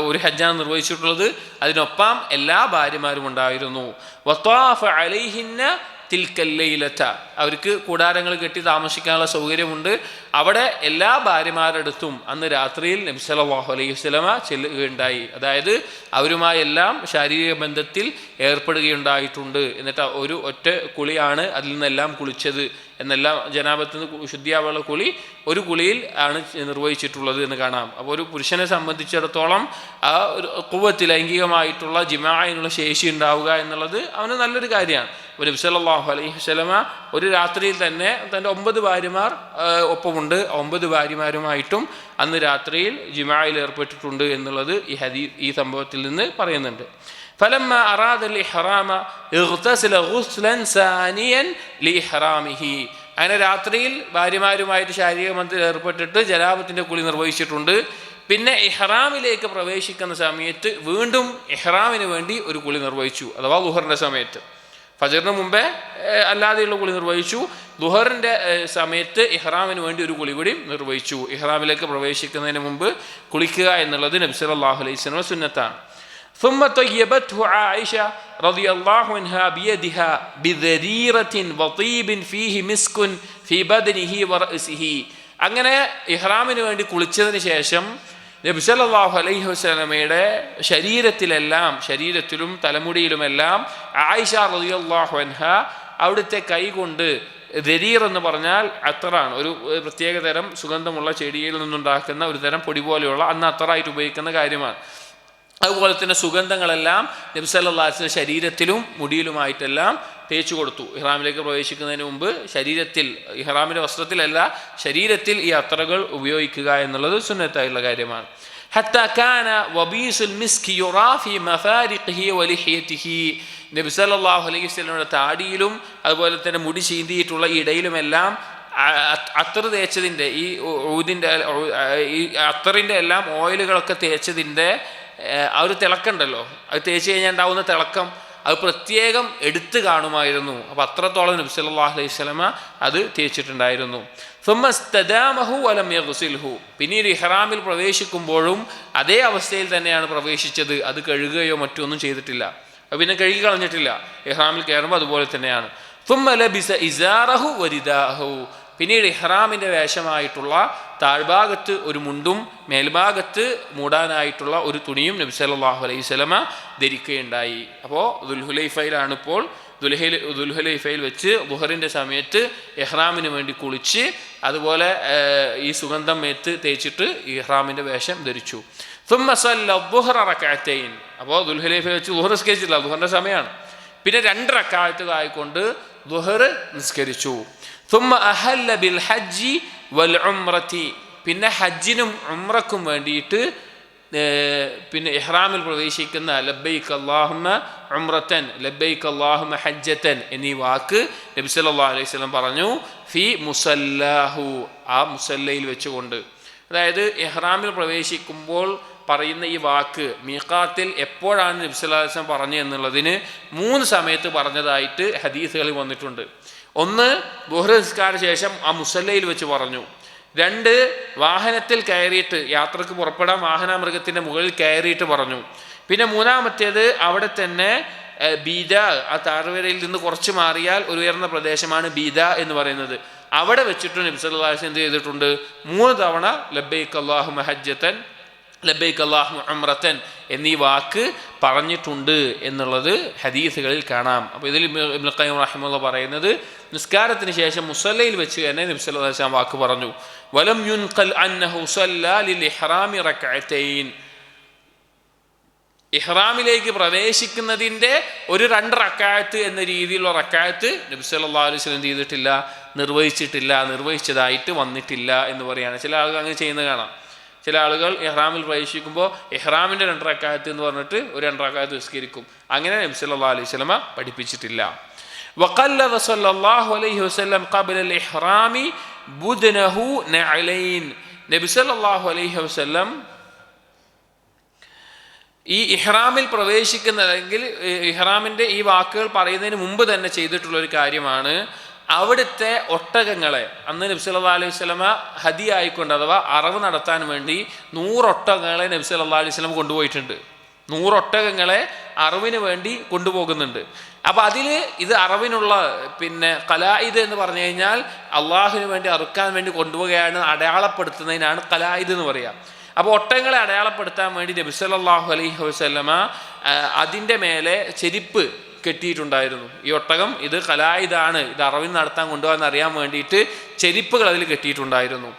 ഒരു ഹജ്ജാണ് നിർവഹിച്ചിട്ടുള്ളത്. അതിനൊപ്പം എല്ലാ ഭാര്യമാരും ഉണ്ടായിരുന്നു. വത്വാഫ അലൈഹിന്ന തിൽക്കല്ലൈലത, അവർക്ക് കൂടാരങ്ങൾ കെട്ടി താമസിക്കാനുള്ള സൗകര്യമുണ്ട്. അവിടെ എല്ലാ ഭാര്യമാരടുത്തും അന്ന് രാത്രിയിൽ നബി സല്ലല്ലാഹു അലൈഹി വസല്ലമ ചെല്ലുകയുണ്ടായി. അതായത് അവരുമായി എല്ലാം ശാരീരിക ബന്ധത്തിൽ ഏർപ്പെടുകയുണ്ടായിട്ടുണ്ട്. എന്നിട്ട് ഒരു ഒറ്റ കുളിയാണ് അതിൽ നിന്നെല്ലാം കുളിച്ചത് എന്നെല്ലാം, ജനാബത്തിൽ നിന്ന് ശുദ്ധിയാവുള്ള കുളി ഒരു കുളിയിൽ ആണ് നിർവഹിച്ചിട്ടുള്ളത് എന്ന് കാണാം. അപ്പോൾ ഒരു പുരുഷനെ സംബന്ധിച്ചിടത്തോളം ആ ഒരു ഖുവ്വത്ത്, ലൈംഗികമായിട്ടുള്ള ജിമാഅയിനുള്ള ശേഷി ഉണ്ടാവുക എന്നുള്ളത് അവന് നല്ലൊരു കാര്യമാണ്. നബി സല്ലല്ലാഹു അലൈഹി വസല്ലമ ഒരു രാത്രിയിൽ തന്നെ തൻ്റെ 9 ഭാര്യമാർ ഒപ്പമുണ്ട്. 9 ഭാര്യമാരുമായിട്ടും അന്ന് രാത്രിയിൽ ജിമാഅയിൽ ഏർപ്പെട്ടിട്ടുണ്ട് എന്നുള്ളത് ഈ സംഭവത്തിൽ നിന്ന് പറയുന്നുണ്ട്. فلما أراد الإحرام اغتسل غسلا ثانيا لإحرامه. അങ്ങനെ രാത്രിയിൽ ഭാര്യമാരുമായിട്ട് ശാരീരിക ബന്ധത്തിൽ ഏർപ്പെട്ടിട്ട് ജനാബത്തിൻ്റെ കുളി നിർവഹിച്ചിട്ടുണ്ട്. പിന്നെ ഇഹ്റാമിലേക്ക് പ്രവേശിക്കുന്ന സമയത്ത് വീണ്ടും ഇഹ്റാമിന് വേണ്ടി ഒരു കുളി നിർവഹിച്ചു, അഥവാ ളുഹറിൻ്റെ സമയത്ത്. ഫജറിന് മുമ്പേ അല്ലാതെയുള്ള കുളി നിർവഹിച്ചു. ളുഹറിൻ്റെ സമയത്ത് ഇഹ്റാമിന് വേണ്ടി ഒരു കുളി കൂടി നിർവഹിച്ചു. ഇഹ്റാമിലേക്ക് പ്രവേശിക്കുന്നതിന് മുമ്പ് കുളിക്കുക എന്നുള്ളത് നബി സല്ലല്ലാഹു അലൈഹി വസല്ലം സുന്നത്താണ്. ثم طيبته عائشة رضي الله عنها بيدها بذريرة وطيب فيه مسك في بدنه ورأسه. അങ്ങനെ ഇഹ്റാമിന് വേണ്ടി കുളിച്ചതിന് ശേഷം നബി സല്ലല്ലാഹു അലൈഹി വസല്ലമയുടെ ശരീരത്തിലും തലമുടിയിലുമെല്ലാം ആയിഷ റളിയല്ലാഹു അൻഹ അവിടുത്തെ കൈ കൊണ്ട്, ദരീർ എന്ന് പറഞ്ഞാൽ അത്തറാണ്, ഒരു പ്രത്യേക തരം സുഗന്ധമുള്ള ചെടിയിൽ നിന്നുണ്ടാക്കുന്ന ഒരു തരം പൊടി പോലെയുള്ള, അന്ന് അത്തറായിട്ട് ഉപയോഗിക്കുന്ന കാര്യമാണ്. അതുപോലെ തന്നെ സുഗന്ധങ്ങളെല്ലാം നബി സല്ലല്ലാഹു അലൈഹി വസല്ലം ശരീരത്തിലും മുടിയിലുമായിട്ടെല്ലാം തേച്ചു കൊടുത്തു. ഇഹ്റാമിലേക്ക് പ്രവേശിക്കുന്നതിന് മുമ്പ് ശരീരത്തിൽ, ഇഹ്റാമിൻ്റെ വസ്ത്രത്തിലല്ല, ശരീരത്തിൽ ഈ അത്തറകൾ ഉപയോഗിക്കുക എന്നുള്ളത് സുന്നത്തായുള്ള കാര്യമാണ്. ഹത്താ കാന വബീസുൽ മിസ്കി യുറാ ഫീ മഫാരിഖിഹി വലിഹിയതിഹി. നബി സല്ലല്ലാഹു അലൈഹി വസല്ലമയുടെ താടിയിലും അതുപോലെ തന്നെ മുടി ചീന്തിയിട്ടുള്ള ഇടയിലുമെല്ലാം അത്തർ തേച്ചതിൻ്റെ, ഈ ഊദിൻ്റെ, ഈ അത്തറിൻ്റെ എല്ലാം ഓയിലുകളൊക്കെ തേച്ചതിൻ്റെ ആ ഒരു തിളക്കമുണ്ടല്ലോ, അത് തേച്ച് കഴിഞ്ഞാൽ ഉണ്ടാവുന്ന തിളക്കം അത് പ്രത്യേകം എടുത്തു കാണുമായിരുന്നു. അപ്പോൾ അത്രത്തോളം നബി സല്ലല്ലാഹു അലൈഹി വസല്ലമ അത് തേച്ചിട്ടുണ്ടായിരുന്നു. ഫമസ്തദാമഹു വലം യഗ്സിൽഹു. പിന്നീട് ഇഹ്റാമിൽ പ്രവേശിക്കുമ്പോഴും അതേ അവസ്ഥയിൽ തന്നെയാണ് പ്രവേശിച്ചത്. അത് കഴുകുകയോ മറ്റൊന്നും ചെയ്തിട്ടില്ല, അത് പിന്നെ കഴുകി കളഞ്ഞിട്ടില്ല. ഇഹ്റാമിൽ കയറുമ്പോൾ അതുപോലെ തന്നെയാണ്. ثم لبس إزاره ورداءه. പിന്നീട് ഇഹ്റാമിൻ്റെ വേഷമായിട്ടുള്ള താഴ്ഭാഗത്ത് ഒരു മുണ്ടും മേൽഭാഗത്ത് മൂടാനായിട്ടുള്ള ഒരു തുണിയും നബി സല്ലല്ലാഹു അലൈഹി വസല്ലമ ധരിക്കുകയുണ്ടായി. അപ്പോൾ ദുൽഹുലൈഫയിലാണ് ഇപ്പോൾ. ദുൽഹുലൈഫയിൽ വെച്ച് ളുഹറിൻ്റെ സമയത്ത് ഇഹ്റാമിന് വേണ്ടി കുളിച്ച് അതുപോലെ ഈ സുഗന്ധം മേത്ത് തേച്ചിട്ട് ഇഹ്റാമിൻ്റെ വേഷം ധരിച്ചു. ثم صلى الظهر ركعتين. അപ്പോൾ ദുൽഹുലൈഫയിൽ വെച്ച് ളുഹർ നിസ്കരിച്ചില്ല, ളുഹറിൻ്റെ സമയമാണ്. പിന്നെ 2 റക്അത്ത് ആയിക്കൊണ്ട് ളുഹർ നിസ്കരിച്ചു. ثم أهل بالحج والعمرة. പിന്നെ ഹജ്ജിനും ഉംറക്കും വേണ്ടിയിട്ട് പിന്നെ ഇഹ്റാമിൽ പ്രവേശിക്കുന്ന ലബ്ബൈക അല്ലാഹുമ്മ ഉംറതൻ ലബ്ബൈക അല്ലാഹുമ്മ ഹജ്ജതൻ എന്നീ വാക്ക് നബി സല്ലല്ലാഹു അലൈഹി വസല്ലം പറഞ്ഞു. ഫി മുസല്ലാഹു, ആ മുസല്ലയിൽ വെച്ചുകൊണ്ട്. അതായത് ഇഹ്റാമിൽ പ്രവേശിക്കുമ്പോൾ പറയുന്ന ഈ വാക്ക് മീഖാത്തിൽ എപ്പോഴാണ് നബി സല്ലല്ലാഹു അലൈഹി വസല്ലം പറഞ്ഞു എന്നുള്ളതിന് 3 സമയത്ത് പറഞ്ഞതായിട്ട് ഹദീസുകളിൽ വന്നിട്ടുണ്ട്. 1 ളുഹർ നിസ്കാര ശേഷം ആ മുസല്ലയിൽ വെച്ച് പറഞ്ഞു. 2 വാഹനത്തിൽ കയറിയിട്ട്, യാത്രക്ക് പുറപ്പെടാൻ വാഹനമൃഗത്തിൻ്റെ മുകളിൽ കയറിയിട്ട് പറഞ്ഞു. പിന്നെ 3-മത്തേത് അവിടെ തന്നെ ബീദ, ആ താഴ്വരയിൽ നിന്ന് കുറച്ച് മാറിയാൽ ഒരു ഉയർന്ന പ്രദേശമാണ് ബീദ എന്ന് പറയുന്നത്. അവിടെ വെച്ചിട്ട് നബി സല്ലല്ലാഹു അലൈഹി വസല്ലം എന്ത് ചെയ്തിട്ടുണ്ട്? 3 തവണ ലബ്ബൈക അല്ലാഹുമ്മ ഹജ്ജതൻ ലബ്ബൈക അല്ലാഹുമ്മ ഉംറതൻ എന്നീ വാക്ക് പറഞ്ഞിട്ടുണ്ട് എന്നുള്ളത് ഹദീസുകളിൽ കാണാം. അപ്പോൾ ഇതിൽ ഇബ്നു ഖയ്യിം റഹിമഹുല്ലാഹ് പറയുന്നത്, നിസ്കാരത്തിന് ശേഷം മുസല്ലയിൽ വെച്ച് തന്നെ നബി സല്ലല്ലാഹു അലൈഹി വസല്ലം വാക്ക് പറഞ്ഞു. വലം യുൻഖൽ അന്നഹു സല്ല ലിൽ ഇഹ്റാമി റക്അതൈൻ. ഇഹ്റാമിലേക്ക് പ്രവേശിക്കുന്നതിൻ്റെ ഒരു 2 റക്അത്ത് എന്ന രീതിയിലുള്ള റക്അത്ത് നബി സല്ലല്ലാഹു അലൈഹി വസല്ലം ചെയ്തിട്ടില്ല, നിർവഹിച്ചതായിട്ട് വന്നിട്ടില്ല എന്ന് പറയുകയാണ്. ചില ആളുകൾ അങ്ങനെ ചെയ്യുന്നത് കാണാം. ചില ആളുകൾ ഇഹ്റാമിൽ പ്രവേശിക്കുമ്പോൾ ഇഹ്റാമിൻ്റെ 2 റക്അത്ത് എന്ന് പറഞ്ഞിട്ട് ഒരു 2 റക്അത്ത് നിസ്കരിക്കും. അങ്ങനെ നബി സല്ലല്ലാഹു അലൈഹി വസല്ലം പഠിപ്പിച്ചിട്ടില്ല. وقلد صلى الله عليه وسلم قبل الإحرام بدنه نعلين. നബി സല്ലല്ലാഹു അലൈഹി വസല്ലം ഈ ഇഹ്റാമിൽ പ്രവേശിക്കുന്നതെങ്കിൽ ഇഹ്റാമിൻ്റെ ഈ വാക്കുകൾ പറയുന്നതിന് മുമ്പ് തന്നെ ചെയ്തിട്ടുള്ളൊരു കാര്യമാണ്, അവിടുത്തെ ഒട്ടകങ്ങളെ അന്ന് നബി സല്ലല്ലാഹു അലൈഹി വസല്ലമ ഹദി ആയിക്കൊണ്ട് അഥവാ അറവ് നടത്താൻ വേണ്ടി 100 ഒട്ടകങ്ങളെ നബി സല്ലല്ലാഹു അലൈഹി വസല്ലം കൊണ്ടുപോയിട്ടുണ്ട്. 100 ഒട്ടകങ്ങളെ അറവിന് വേണ്ടി കൊണ്ടുപോകുന്നുണ്ട്. അപ്പം അതിൽ ഇത് അറവിനുള്ള ഖലായിദ് എന്ന് പറഞ്ഞു കഴിഞ്ഞാൽ അള്ളാഹുവിന് വേണ്ടി അറുക്കാൻ വേണ്ടി കൊണ്ടുപോവുകയാണ്, അടയാളപ്പെടുത്തുന്നതിനാണ് ഖലായിദ് എന്ന് പറയുക. അപ്പോൾ ഒട്ടകങ്ങളെ അടയാളപ്പെടുത്താൻ വേണ്ടി നബി സല്ലല്ലാഹു അലൈഹി വസല്ലമ അതിൻ്റെ മേലെ ചെരിപ്പ് കെട്ടിയിട്ടുണ്ടായിരുന്നു. ഈ ഒട്ടകം ഇത് ഖലായിദാണ്, ഇത് അറവിന് നടത്താൻ കൊണ്ടുപോകാൻ അറിയാൻ വേണ്ടിയിട്ട് ചെരിപ്പുകൾ അതിൽ കെട്ടിയിട്ടുണ്ടായിരുന്നു.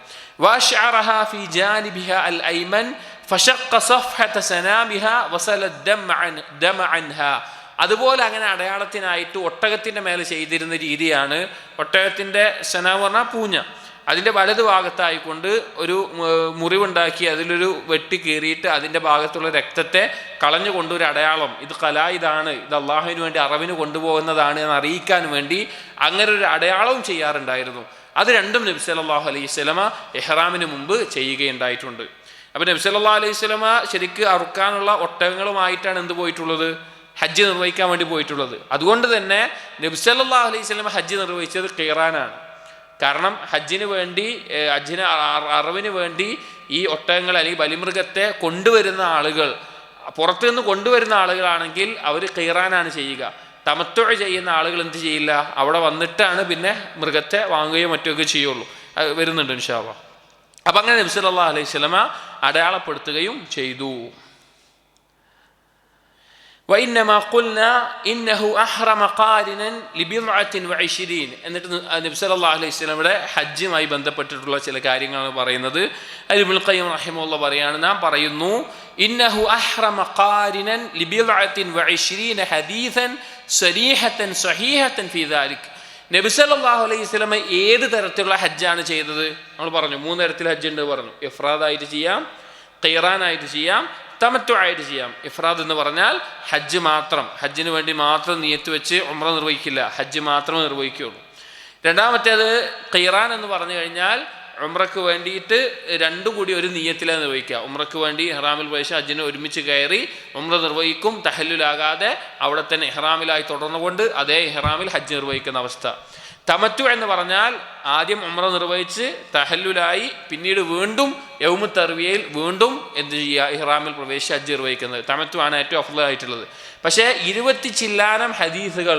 വശഅറഹ ഫി ജാനിബിഹ അൽ ഐമൻ ഫശഖ സഫഹത സനാമിഹ വസല ദമ അൻഹ. അതുപോലെ അങ്ങനെ അടയാളത്തിനായിട്ട് ഒട്ടകത്തിൻ്റെ മേലെ ചെയ്തിരുന്ന രീതിയാണ്, ഒട്ടകത്തിൻ്റെ സനാം പറഞ്ഞാൽ പൂഞ്ഞ, അതിൻ്റെ വലതു ഭാഗത്തായിക്കൊണ്ട് ഒരു മുറിവുണ്ടാക്കി അതിലൊരു വെട്ടി കീറിയിട്ട് അതിൻ്റെ ഭാഗത്തുള്ള രക്തത്തെ കളഞ്ഞുകൊണ്ട് ഒരു അടയാളം, ഇത് ഖലായിദാണ്, ഇത് അള്ളാഹുവിന് വേണ്ടി അറവിന് കൊണ്ടുപോകുന്നതാണ് എന്ന് അറിയിക്കാൻ വേണ്ടി അങ്ങനെ ഒരു അടയാളവും ചെയ്യാറുണ്ടായിരുന്നു. അത് രണ്ടും നബി സല്ലല്ലാഹു അലൈഹി വസല്ലമ ഇഹ്റാമിന് മുമ്പ് ചെയ്യുകയുണ്ടായിട്ടുണ്ട്. അപ്പോൾ നബി സല്ലല്ലാഹു അലൈഹി വസല്ലമ ശരിക്ക് അറുക്കാനുള്ള ഒട്ടകങ്ങളുമായിട്ടാണ് എന്ത് പോയിട്ടുള്ളത്, ഹജ്ജ് നിർവഹിക്കാൻ വേണ്ടി പോയിട്ടുള്ളത്. അതുകൊണ്ട് തന്നെ നബി സല്ലല്ലാഹു അലൈഹി വസല്ലമ ഹജ്ജ് നിർവഹിച്ചത് ഖീറാനാണ്. കാരണം അറവിന് വേണ്ടി ഈ ഒട്ടകങ്ങൾ അല്ലെങ്കിൽ ബലിമൃഗത്തെ കൊണ്ടുവരുന്ന ആളുകൾ, പുറത്തുനിന്ന് കൊണ്ടുവരുന്ന ആളുകളാണെങ്കിൽ അവർ ഖീറാനാണ് ചെയ്യുക. തമത്തുഅ ചെയ്യുന്ന ആളുകൾ എന്ത് ചെയ്യില്ല, അവിടെ വന്നിട്ടാണ് പിന്നെ മൃഗത്തെ വാങ്ങുകയോ മറ്റൊക്കെ ചെയ്യുള്ളൂ. വരുന്നുണ്ട് ഇൻഷാ അല്ലാഹ്. അപ്പം അങ്ങനെ നബി സല്ലല്ലാഹു അലൈഹി വസല്ലമ അടയാളപ്പെടുത്തുകയും ചെയ്തു. وإنما قلنا إنه أحرم قارنا لبضعة وعشرين. എന്നിട്ട് നബി സല്ലല്ലാഹു അലൈഹി വസല്ലമയുടെ ഹജ്ജുമായി ബന്ധപ്പെട്ടിട്ടുള്ള ചില കാര്യങ്ങളാണ് പറയുന്നത്. ഇബ്നുൽ ഖയ്യിം റഹിമഹുല്ലാഹ് പറയാണ്, നാം പറയുന്നു ഇന്നഹു അഹ്റമ ഖാരിനൻ ലിബിദ്അത്തിൻ വഇശ്രീന ഹദീസൻ സരീഹത്തൻ സഹീഹത്തൻ ഫീ ദാലിക്. നബി സല്ലല്ലാഹു അലൈഹി വസല്ലമ ഏത് തരത്തിലുള്ള ഹജ്ജാണ് ചെയ്തത്? നമ്മൾ പറഞ്ഞു 3 തരത്തിൽ ഹജ്ജ് ഉണ്ട് പറഞ്ഞു. ഇഫ്രാദായിട്ട് ചെയ്യാം, ഖീറാനായിട്ട് ചെയ്യാം, തമത്തുആയിട്ട് ചെയ്യാം. ഇഫ്രാദ് എന്ന് പറഞ്ഞാൽ ഹജ്ജ് മാത്രം, ഹജ്ജിന് വേണ്ടി മാത്രം നിയത്ത് വെച്ച് ഉംറ നിർവഹിക്കില്ല, ഹജ്ജ് മാത്രമേ നിർവഹിക്കുകയുള്ളൂ. രണ്ടാമത്തേത് ഖീറാൻ എന്ന് പറഞ്ഞു കഴിഞ്ഞാൽ ഉംറയ്ക്ക് വേണ്ടിയിട്ട് രണ്ടും കൂടി ഒരു നിയത്തിലാണ് നിർവഹിക്കുക. ഉംറയ്ക്ക് വേണ്ടി ഇഹ്റാമിൽ പ്രവേശിച്ച് ഹജ്ജിന് ഒരുമിച്ച് കയറി ഉംറ നിർവഹിക്കും, തഹല്ലുലാകാതെ അവിടെ തന്നെ ഇഹ്റാമിലായി തുടർന്നുകൊണ്ട് അതേ ഇഹ്റാമിൽ ഹജ്ജ് നിർവഹിക്കുന്ന അവസ്ഥ. തമത്തു എന്ന് പറഞ്ഞാൽ ആദ്യം ഉംറ നിർവഹിച്ച് തഹല്ലുലായി പിന്നീട് വീണ്ടും യൗമു തർവിയയിൽ വീണ്ടും എന്ത് ചെയ്യുക, ഇഹ്റാമിൽ പ്രവേശിച്ച് ഹജ്ജ് നിർവഹിക്കുന്നത്. തമത്തു ആണ് ഏറ്റവും അഫ്ളലായിട്ടുള്ളത്. പക്ഷേ 20 ചില്ലാനം ഹദീസുകൾ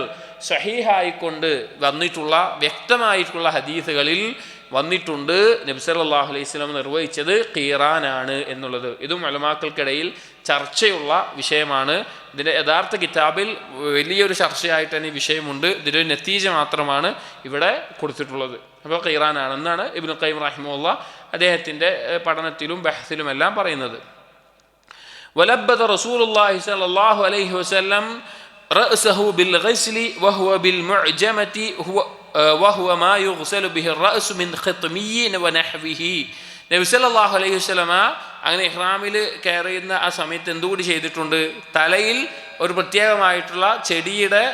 സഹീഹായിക്കൊണ്ട് വന്നിട്ടുള്ള വ്യക്തമായിട്ടുള്ള ഹദീസുകളിൽ വന്നിട്ടുണ്ട് നബി സല്ലല്ലാഹു അലൈഹി വസല്ലം നിർവഹിച്ചത് ഖീറാനാണ് എന്നുള്ളത്. ഇതും ഉലമാക്കൾക്കിടയിൽ ചർച്ചയുള്ള വിഷയമാണ്. ഇതിൻ്റെ യഥാർത്ഥ കിതാബിൽ വലിയൊരു ചർച്ചയായിട്ട് തന്നെ ഈ വിഷയമുണ്ട്. ഇതിൻ്റെ ഒരു നതീജ മാത്രമാണ് ഇവിടെ കൊടുത്തിട്ടുള്ളത്. അപ്പോൾ ഖീറാനാണെന്നാണ് ഇബ്നുൽ ഖയ്യിം റഹിമഹുല്ലാഹ് അദ്ദേഹത്തിൻ്റെ പഠനത്തിലും ബഹ്സിലും എല്ലാം പറയുന്നത്. വലബ്ബദ റസൂലുള്ളാഹി സ്വല്ലല്ലാഹു അലൈഹി വസല്ലം റഅസഹു ബിൽ ഗസ്ലി വഹുവ ബിൽ മുഅ്ജമതി വഹുവ മാ യുഗ്സലു ബിഹി റഅസ് മിൻ ഖത്മിയ്യിൻ വനഹ്വിഹി. നബി സല്ലല്ലാഹു അലൈഹി വസല്ലമ അങ്ങനെ ഇഹ്റാമിൽ കയറുന്ന ആ സമയത്ത് എന്തുകൂടി ചെയ്തിട്ടുണ്ട്, തലയിൽ ഒരു പ്രത്യേകമായിട്ടുള്ള ചെടിയുടെ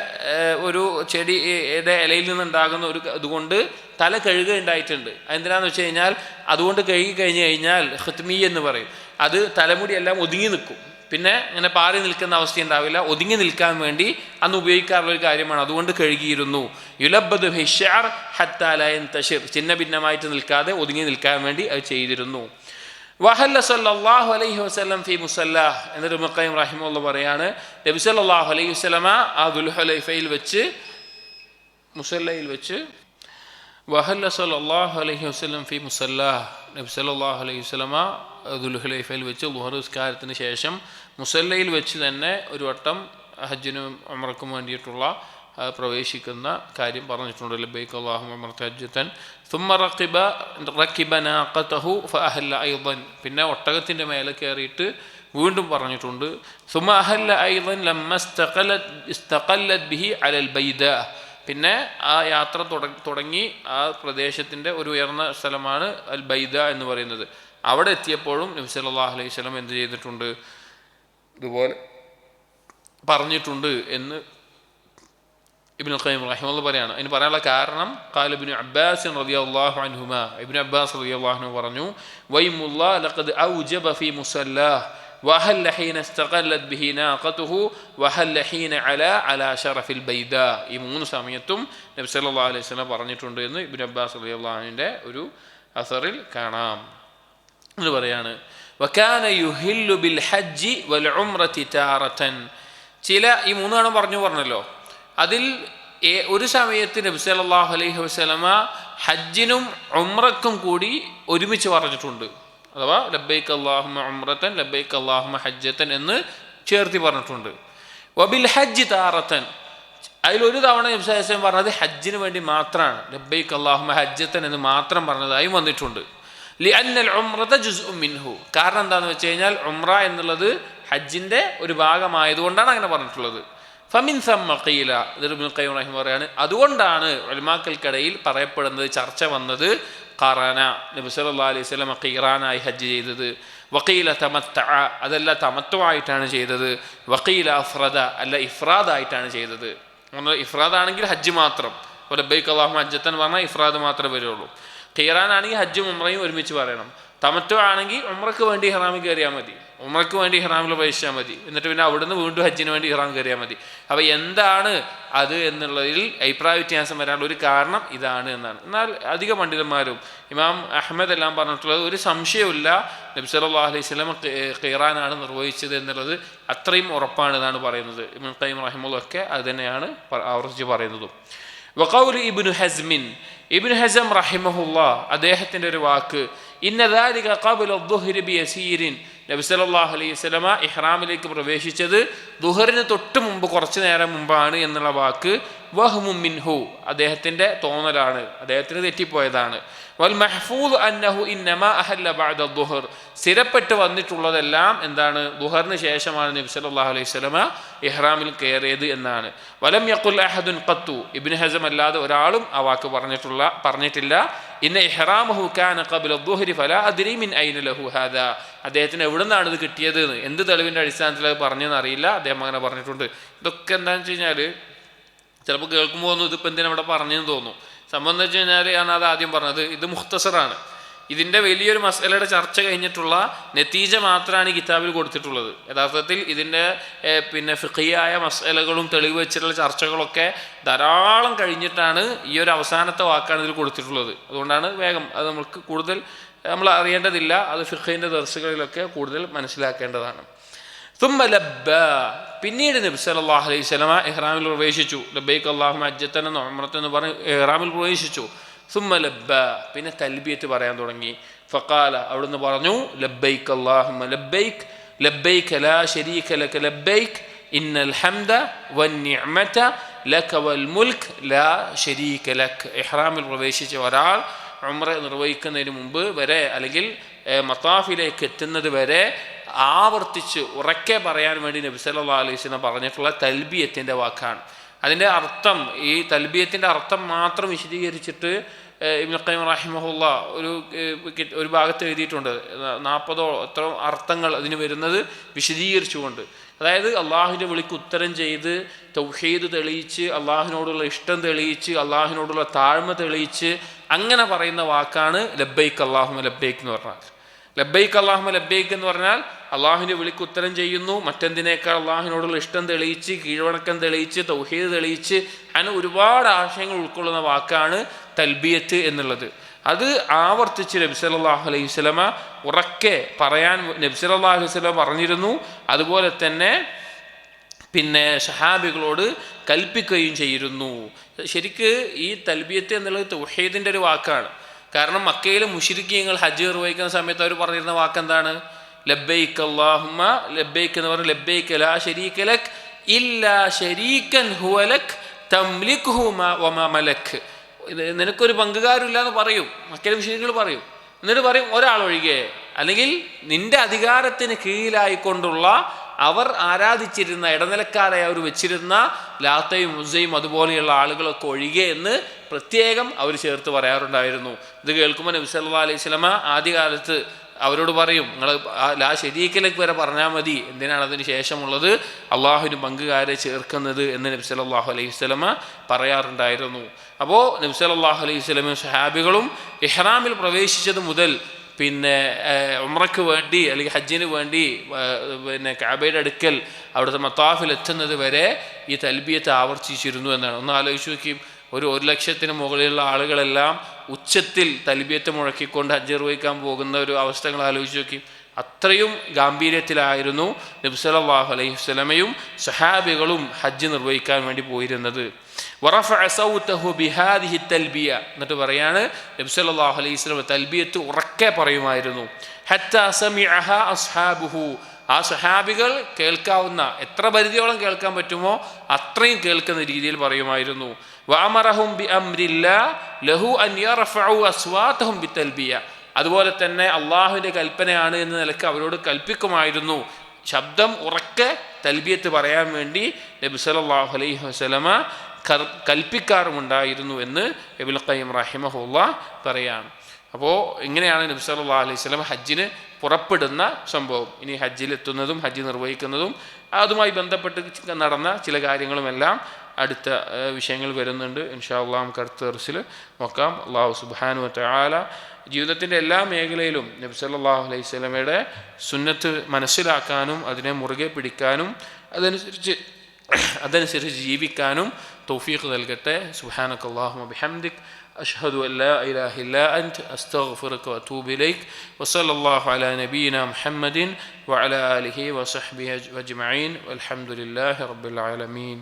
ഇലയിൽ നിന്നുണ്ടാകുന്ന ഒരു ഇതുകൊണ്ട് തല കഴുകുകയുണ്ടായിട്ടുണ്ട്. എന്തിനാന്ന് വെച്ച് കഴിഞ്ഞാൽ അതുകൊണ്ട് കഴുകി കഴിഞ്ഞ് കഴിഞ്ഞാൽ ഖത്മി എന്ന് പറയും, അത് തലമുടിയെല്ലാം ഒതുങ്ങി നിൽക്കും, പിന്നെ ഇങ്ങനെ പാറി നിൽക്കുന്ന അവസ്ഥ ഉണ്ടാവില്ല, ഒതുങ്ങി നിൽക്കാൻ വേണ്ടി അന്ന് ഉപയോഗിക്കാറുള്ള ഒരു കാര്യമാണ്. അതുകൊണ്ട് കഴുകിയിരുന്നു. യുലബ്ബദു ബിശ്ശഅർ ഹത്താ ലാ യൻതശിർ, ചിന്ന ഭിന്നമായിട്ട് നിൽക്കാതെ ഒതുങ്ങി നിൽക്കാൻ വേണ്ടി അത് ചെയ്തിരുന്നു. വഹല്ല സല്ലല്ലാഹു അലൈഹി വസല്ലം ഫി മുസല്ലാഹ്. എന്നിട്ട് ഇബ്നുൽ ഖയ്യിം റഹിമഹുല്ലാഹ് പറയാണ്, നബി സല്ലല്ലാഹു അലൈഹി വസല്ലമ ആ ദുൽഹുലൈഫയിൽ വെച്ച് മുസല്ലയിൽ വെച്ച് വഹല്ല സല്ലല്ലാഹു അലൈഹി വസല്ലം ഫി മുസല്ലാഹ്. നബി സല്ലല്ലാഹു അലൈഹി വസല്ലമ ദുൽഹുലൈഫയിൽ വെച്ച് ളുഹർ നിസ്കാരത്തിന് ശേഷം മുസല്ലയിൽ വെച്ച് തന്നെ ഒരു വട്ടം ഹജ്ജിനും ഉംറയ്ക്കും വേണ്ടിയിട്ടുള്ള പ്രവേശിക്കുന്ന കാര്യം പറഞ്ഞിട്ടുണ്ട്. ലബ്ബൈക അല്ലാഹുമ്മ ഉംറത ഹജ്ജതൻ സുമ്മ റക്കിബ നാഖതഹു ഫഅഹല്ല അയ്ളൻ. പിന്നെ ഒട്ടകത്തിൻ്റെ മേലെ കയറിയിട്ട് വീണ്ടും പറഞ്ഞിട്ടുണ്ട്. സുമ്മ അഹല്ല അയ്ളൻ ലമ്മ ഇസ്തഖല്ലത് ബിഹി അലൽ ബൈദാ. പിന്നെ ആ യാത്ര തുടങ്ങി ആ പ്രദേശത്തിൻ്റെ ഒരു ഉയർന്ന സ്ഥലമാണ് അൽ ബൈദ എന്ന് പറയുന്നത്. അവിടെ എത്തിയപ്പോഴും നബി സല്ലല്ലാഹു അലൈഹി വസല്ലം എന്ത് ചെയ്തിട്ടുണ്ട്, ഇതുപോലെ പറഞ്ഞിട്ടുണ്ട് എന്ന് ഇബ്നുൽ ഖയ്യിം റഹിമഹുല്ലാഹ് പറയാണ്. അതിന് പറയാനുള്ള കാരണം ഖാല ഇബ്നു അബ്ബാസ് റളിയല്ലാഹു അൻഹുമാ, ഇബ്നു അബ്ബാസ് റളിയല്ലാഹു അൻഹു പറഞ്ഞു, വൈമുല്ലാഹ് ലഖദ് ഔജബ ഫീ മുസല്ലാഹ് വഹല്ല ഹീന ഇസ്തഖല്ലത് ബിഹി നാഖതുഹു വഹല്ല ഹീന അലാ ശറഫിൽ ബൈദാ. ഈ 3 സമയത്തും നബി സല്ലല്ലാഹു അലൈഹി വസല്ലം പറഞ്ഞിട്ടുണ്ട് എന്ന് ഇബ്നു അബ്ബാസ് റളിയല്ലാഹു അൻഹുവിന്റെ ഒരു അസറിൽ കാണാം. എന്ന് പറയാണ്, വകാന യുഹില്ലു ബിൽ ഹജ്ജി വൽ ഉംറതി താറതൻ. ഈ 3 പറഞ്ഞല്ലോ, അതിൽ ഒരു സമയത്ത് നബി സല്ലല്ലാഹു അലൈഹി വസല്ലമ ഹജ്ജിനും ഉംറക്കും കൂടി ഒരുമിച്ച് പറഞ്ഞിട്ടുണ്ട്. അഥവാ ലബ്ബൈക അല്ലാഹുമ്മ ഉംറതൻ ലബ്ബൈക അല്ലാഹുമ്മ ഹജ്ജതൻ എന്ന് ചേർത്തി പറഞ്ഞിട്ടുണ്ട്. വബിൽ ഹജ്ജ് താറതൻ, അതിലൊരു തവണ നബി സല്ലല്ലാഹു അലൈഹി വസല്ലം പറഞ്ഞത് ഹജ്ജിന് വേണ്ടി മാത്രമാണ്, ലബ്ബൈക അല്ലാഹുമ്മ ഹജ്ജതൻ എന്ന് മാത്രം പറഞ്ഞതായും വന്നിട്ടുണ്ട്. ലിഅന്നൽ ഉംറത ജുസ്ഉം മിൻഹു, കാരണം എന്താണെന്ന് വെച്ച് കഴിഞ്ഞാൽ ഉംറ എന്നുള്ളത് ഹജ്ജിൻ്റെ ഒരു ഭാഗമായതുകൊണ്ടാണ് അങ്ങനെ പറഞ്ഞിട്ടുള്ളത്. ഫമിൻ സമ്മ ഖീല, ഇബ്നുൽ ഖയ്യിം റഹിമഹുല്ലാഹ് പറയാണ്, അതുകൊണ്ടാണ് ഉലമാക്കൾക്കിടയിൽ പറയപ്പെടുന്നത്, ചർച്ച വന്നത്, ഖറന, നബി സല്ലല്ലാഹു അലൈഹി വസല്ലം ഖീറാനായി ഹജ്ജ് ചെയ്തത്, വഖീല തമത്തഅ, അതല്ല തമത്തുആയിട്ടാണ് ചെയ്തത്, വഖീല അഫ്റദ, അല്ല ഇഫ്രാദായിട്ടാണ് ചെയ്തത്. ഇഫ്രാദാണെങ്കിൽ ഹജ്ജ് മാത്രം, ലബ്ബൈക അല്ലാഹുമ്മ ഹജ്ജതൻ പറഞ്ഞാൽ ഇഫ്രാദ് മാത്രമേ വരുള്ളൂ. ഖീറാനാണെങ്കിൽ ഹജ്ജും ഉംറയും ഒരുമിച്ച് പറയണം. തമത്തു ആണെങ്കിൽ ഉംറയ്ക്ക് വേണ്ടി ഇഹ്റാമിൽ കയറിയാൽ മതി, ഉംറയ്ക്ക് വേണ്ടി ഇഹ്റാമിൽ പ്രവേശിച്ചാൽ മതി, എന്നിട്ട് പിന്നെ അവിടുന്ന് വീണ്ടും ഹജ്ജിന് വേണ്ടി ഇഹ്റാം കയറിയാൽ മതി. അപ്പോൾ എന്താണ് അത് എന്നുള്ളതിൽ അഭിപ്രായ വ്യത്യാസം വരാനുള്ള ഒരു കാരണം ഇതാണ് എന്നാണ്. എന്നാൽ അധിക പണ്ഡിതന്മാരും ഇമാം അഹ്മദ് എല്ലാം പറഞ്ഞിട്ടുള്ളത് ഒരു സംശയമില്ല, നബി സല്ലല്ലാഹു അലൈഹി വസല്ലം ഖീറാനാണ് നിർവഹിച്ചത് എന്നുള്ളത് അത്രയും ഉറപ്പാണ് എന്നാണ് പറയുന്നത്. ഇബ്നുൽ ഖയ്യിം റഹിമഹുല്ലാഹ് ഒക്കെ അത് തന്നെയാണ് ആവർത്തിച്ച് പറയുന്നതും. വഖൗലു ഇബ്നു ഹസ്മിൻ, ഇബ്നു ഹസം റഹിമഹുല്ലാഹ് അദ്ദേഹത്തിൻ്റെ ഒരു വാക്ക്, ഇന്ന ദാലിക ഖബ്ല അദ്ദുഹ്രി ബിയസീരിൻ, നബി സല്ലല്ലാഹു അലൈഹി വസല്ലമ ഇഹ്റാമിലേക്ക് പ്രവേശിച്ചത് ദുഹറിന് തൊട്ട് മുമ്പ്, കുറച്ച് നേരം മുമ്പാണ് എന്നുള്ള വാക്ക് വഹ്മും മിൻഹു, അദ്ദേഹത്തിൻ്റെ തോന്നലാണ്, അദ്ദേഹത്തിന് തെറ്റിപ്പോയതാണ്. വൽ മഹ്ഫൂദ് അന്നഹു ഇന്നമാ അഹല്ല ബഅദ അദ്ദുഹർ, സ്ഥിരപ്പെട്ട് വന്നിട്ടുള്ളതെല്ലാം എന്താണ്, ദുഹറിന് ശേഷമാണ് നബി സല്ലല്ലാഹു അലൈഹി വസല്ലമ ഇഹ്റാമിൽ കയറിയത് എന്നാണ്. വലം യഖുൽ അഹദുൻ ഖത്തു, ഇബ്നു ഹസം അല്ലാതെ ഒരാളും ആ വാക്ക് പറഞ്ഞിട്ടില്ല. ഇന്ന ഇഹ്റാമഹു കാന ഖബ്ല അദ്ദുഹരി ഫലാ അദ്രി മിൻ ഐന ലഹു ഹാദാ, അദ്ദേഹത്തിന് എവിടെ നിന്നാണ് ഇത് കിട്ടിയത് എന്ന്, എന്ത് തെളിവിൻ്റെ അടിസ്ഥാനത്തിൽ അത് പറഞ്ഞതെന്ന് അറിയില്ല, അദ്ദേഹം അങ്ങനെ പറഞ്ഞിട്ടുണ്ട്. ഇതൊക്കെ എന്താണെന്ന് വെച്ച് കഴിഞ്ഞാൽ ചിലപ്പോൾ കേൾക്കുമ്പോൾ ഒന്നും ഇതിപ്പോൾ എന്തിനാ ഇവിടെ പറഞ്ഞെന്ന് തോന്നും. സംഭവം എന്ന് വെച്ച് കഴിഞ്ഞാൽ ഞാൻ അത് ആദ്യം പറഞ്ഞത്, ഇത് മുഖ്തസറാണ്. ഇതിൻ്റെ വലിയൊരു മസലയുടെ ചർച്ച കഴിഞ്ഞിട്ടുള്ള നെത്തീജ മാത്രമാണ് ഈ കിതാബിൽ കൊടുത്തിട്ടുള്ളത്. യഥാർത്ഥത്തിൽ ഇതിൻ്റെ ഫിഖിയായ മസലകളും തെളിവ് വെച്ചിട്ടുള്ള ചർച്ചകളൊക്കെ ധാരാളം കഴിഞ്ഞിട്ടാണ് ഈ ഒരു അവസാനത്തെ വാക്കാണ് ഇതിൽ കൊടുത്തിട്ടുള്ളത്. അതുകൊണ്ടാണ് വേഗം അത് നമുക്ക് കൂടുതൽ നമ്മൾ അറിയേണ്ടതില്ല, അത് ഫിഖിൻ്റെ ദർസുകളിലൊക്കെ കൂടുതൽ മനസ്സിലാക്കേണ്ടതാണ്. തുമ്മ ലബ്ബ, പിന്നീട് നബി സല്ലല്ലാഹു അലൈഹി വസല്ലമ ഇഹ്റാമിൽ പ്രവേശിച്ചു. ലബ്ബൈക അല്ലാഹുമ്മ ഹജ്ജതൻ എന്ന് ഉംറത്ത് എന്ന് പറഞ്ഞ് ഇഹ്റാമിൽ പ്രവേശിച്ചു. സുമ്മ ലബ്ബ, പിന്നെ തൽബിയത്ത് പറയാൻ തുടങ്ങി. ഫഖാല, അവിടുന്ന് പറഞ്ഞു, ലബ്ബൈക അല്ലാഹുമ്മ ലബ്ബൈക ലബ്ബൈക ലാ ശരീക ലക ലബ്ബൈക ഇന്നൽ ഹംദ വന്നിഅമത ലക വൽ മുൽക്ക് ലാ ശരീക ലക. ഇഹ്റാമിൽ പ്രവേശിച്ച ഒരാൾ ഉംറ നിർവഹിക്കുന്നതിന് മുമ്പ് വരെ, അല്ലെങ്കിൽ മത്താഫിലേക്ക് എത്തുന്നത് വരെ ആവർത്തിച്ച് ഉറക്കെ പറയാൻ വേണ്ടി നബി സല്ലല്ലാഹു അലൈഹി വസല്ലം പറഞ്ഞിട്ടുള്ള തൽബിയത്തിൻ്റെ വാക്കാണ്. അതിൻ്റെ അർത്ഥം, ഈ തൽബിയത്തിൻ്റെ അർത്ഥം മാത്രം വിശദീകരിച്ചിട്ട് ഇബ്നുൽ ഖയ്യിം റഹിമഹുല്ലാഹ് ഒരു ഭാഗത്ത് എഴുതിയിട്ടുണ്ട്. 40 എത്ര അർത്ഥങ്ങൾ അതിന് വരുന്നത് വിശദീകരിച്ചുകൊണ്ട്. അതായത് അള്ളാഹുവിൻ്റെ വിളിക്ക് ഉത്തരം ചെയ്ത് തൗഹീദ് തെളിയിച്ച്, അള്ളാഹുവിനോടുള്ള ഇഷ്ടം തെളിയിച്ച്, അള്ളാഹുവിനോടുള്ള താഴ്മ തെളിയിച്ച് അങ്ങനെ പറയുന്ന വാക്കാണ് ലബ്ബൈക്ക് അല്ലാഹുമ്മ ലബ്ബൈക്ക് എന്ന് പറഞ്ഞാൽ. ലബ്ബൈക്ക് അല്ലാഹുമ്മ ലബ്ബൈക്ക് എന്ന് പറഞ്ഞാൽ അള്ളാഹുവിൻ്റെ വിളിക്ക് ഉത്തരം ചെയ്യുന്നു, മറ്റെന്തിനേക്കാൾ അള്ളാഹുവിനോടുള്ള ഇഷ്ടം തെളിയിച്ച്, കീഴ്വണക്കം തെളിയിച്ച്, തൗഹീദ് തെളിയിച്ച്, അങ്ങനെ ഒരുപാട് ആശയങ്ങൾ ഉൾക്കൊള്ളുന്ന വാക്കാണ് തൽബിയത്ത് എന്നുള്ളത്. അത് ആവർത്തിച്ച് നബി സല്ലല്ലാഹു അലൈഹി വസല്ലമ ഉറക്കെ പറയാൻ നബി സല്ലല്ലാഹു അലൈഹി വസല്ലമ പറഞ്ഞിരുന്നു. അതുപോലെ തന്നെ സഹാബികളോട് കൽപ്പിക്കുകയും ചെയ്തിരുന്നു. ശരിക്ക് ഈ തൽബിയത്ത് എന്നുള്ളത് തൗഹീദിൻ്റെ ഒരു വാക്കാണ്. കാരണം മക്കയിലെ മുശ്രിക്കീങ്ങൾ ഹജ്ജ് നിർവഹിക്കുന്ന സമയത്ത് അവർ പറഞ്ഞിരുന്ന വാക്കെന്താണ്? ലബ്ബൈക അല്ലാഹുമ്മ ലബ്ബൈക എന്ന് പറഞ്ഞാൽ ലബ്ബൈക ലാ ശരീക ലക് ഇല്ലാ ശരീകൻ ഹുവ ലക് തംലികുഹു വമാ മലക്. നിനക്കൊരു പങ്കുകാരില്ല എന്ന് പറയും, മക്കയിലെ മുശ്രിക്കുകൾ പറയും. എന്നിട്ട് പറയും ഒരാളൊഴികെ, അല്ലെങ്കിൽ നിന്റെ അധികാരത്തിന് കീഴിലായിക്കൊണ്ടുള്ള അവർ ആരാധിച്ചിരുന്ന, ഇടനിലക്കാരായി അവർ വെച്ചിരുന്ന ലാത്തയും ഉസ്സയും അതുപോലെയുള്ള ആളുകളൊക്കെ ഒഴികെ എന്ന് പ്രത്യേകം അവർ ചേർത്ത് പറയാറുണ്ടായിരുന്നു. ഇത് കേൾക്കുമ്പോൾ നബി സല്ലല്ലാഹു അലൈഹി വസല്ലമ ആദ്യകാലത്ത് അവരോട് പറയും, നിങ്ങൾ ലാ ശരീക്കലേക്ക് വരെ പറഞ്ഞാൽ മതി, എന്തിനാണ് അതിന് ശേഷമുള്ളത് അള്ളാഹുവിന് പങ്കുകാരെ ചേർക്കുന്നത് എന്ന് നബി സല്ലല്ലാഹു അലൈഹി വസല്ലമ പറയാറുണ്ടായിരുന്നു. അപ്പോൾ നബി സല്ലല്ലാഹു അലൈഹി വസല്ലമയും സ്വഹാബികളും ഇഹ്റാമിൽ പ്രവേശിച്ചത് മുതൽ പിന്നെ ഉംറയ്ക്ക് വേണ്ടി അല്ലെങ്കിൽ ഹജ്ജിന് വേണ്ടി പിന്നെ കഅബയുടെ അടുക്കൽ അവിടുത്തെ മത്താഫിൽ എത്തുന്നത് വരെ ഈ തൽബിയത്ത് ആവർത്തിച്ചിരുന്നു എന്നാണ്. ഒന്ന് ആലോചിച്ച് നോക്കിയും, ഒരു 1,00,000-ന് മുകളിലുള്ള ആളുകളെല്ലാം ഉച്ചത്തിൽ തൽബിയത്ത് മുഴക്കിക്കൊണ്ട് ഹജ്ജ് നിർവഹിക്കാൻ പോകുന്ന ഒരു അവസ്ഥകൾ ആലോചിച്ച് നോക്കി. അത്രയും ഗാംഭീര്യത്തിലായിരുന്നു നബി സല്ലല്ലാഹു അലൈഹി വസല്ലമയും സ്വഹാബികളും ഹജ്ജ് നിർവഹിക്കാൻ വേണ്ടി പോയിരുന്നത്. വറഫഅ സൗതഹു ബിഹാദിഹി തൽബിയ, എന്നിട്ട് പറയാണ് നബി സല്ലല്ലാഹു അലൈഹി വസല്ലം തൽബിയത്ത് ഉറക്കെ പറയുമായിരുന്നു. ഹത്താ സമിഅഹ അസ്ഹാബുഹു, ആ സ്വഹാബികൾ കേൾക്കാവുന്ന എത്ര പരിധിയോളം കേൾക്കാൻ പറ്റുമോ അത്രയും കേൾക്കുന്ന രീതിയിൽ പറയുമായിരുന്നു. വഅമറഹും ബിഅംരില്ലാ ലഹു അൻ യർഫഉ അസ്വാതഹും ബിതൽബിയ, അതുപോലെ തന്നെ അള്ളാഹുവിൻ്റെ കൽപ്പനയാണ് എന്ന നിലക്ക് അവരോട് കൽപ്പിക്കുമായിരുന്നു, ശബ്ദം ഉറക്കെ തൽബിയത്ത് പറയാൻ വേണ്ടി നബി സല്ലല്ലാഹു അലൈഹി വസല്ലമ കൽപ്പിക്കാറുമുണ്ടായിരുന്നു എന്ന് ഇബ്നുൽ ഖയ്യിം റഹിമഹുല്ലാഹ് പറയാണ്. അപ്പോൾ ഇങ്ങനെയാണ് നബി സല്ലല്ലാഹു അലൈഹി വസല്ലം ഹജ്ജിന് പുറപ്പെടുന്ന സംഭവം. ഇനി ഹജ്ജിലെത്തുന്നതും ഹജ്ജ് നിർവഹിക്കുന്നതും അതുമായി ബന്ധപ്പെട്ട് നടന്ന ചില കാര്യങ്ങളുമെല്ലാം അടുത്ത വിഷയങ്ങൾ വരുന്നുണ്ട്. ഇൻഷാ അല്ലാഹ് നമുക്ക് അടുത്ത ദർസിൽ നോക്കാം. അല്ലാഹു സുബ്ഹാനഹു വ തആല ജീവിതത്തിൻ്റെ എല്ലാ മേഖലയിലും നബി സല്ലല്ലാഹു അലൈഹി വസല്ലമയുടെ സുന്നത്ത് മനസ്സിലാക്കാനും അതിനെ മുറുകെ പിടിക്കാനും അതനുസരിച്ച് ജീവിക്കാനും തൗഫീഖ് നൽകട്ടെ. സുബ്ഹാനകല്ലാഹുമ്മ ബിഹംദിക് അഷ്ഹദു അൻ ലാ ഇലാഹ ഇല്ലാ അൻത അസ്തഗ്ഫിറുക വഅതൂബു ഇലൈക് വസല്ലല്ലാഹു അലാ നബിയിനാ മുഹമ്മദിൻ വഅലാ ആലിഹി വസഹ്ബിഹി അജ്മഈൻ വൽഹംദുലില്ലാഹി റബ്ബിൽ ആലമീൻ.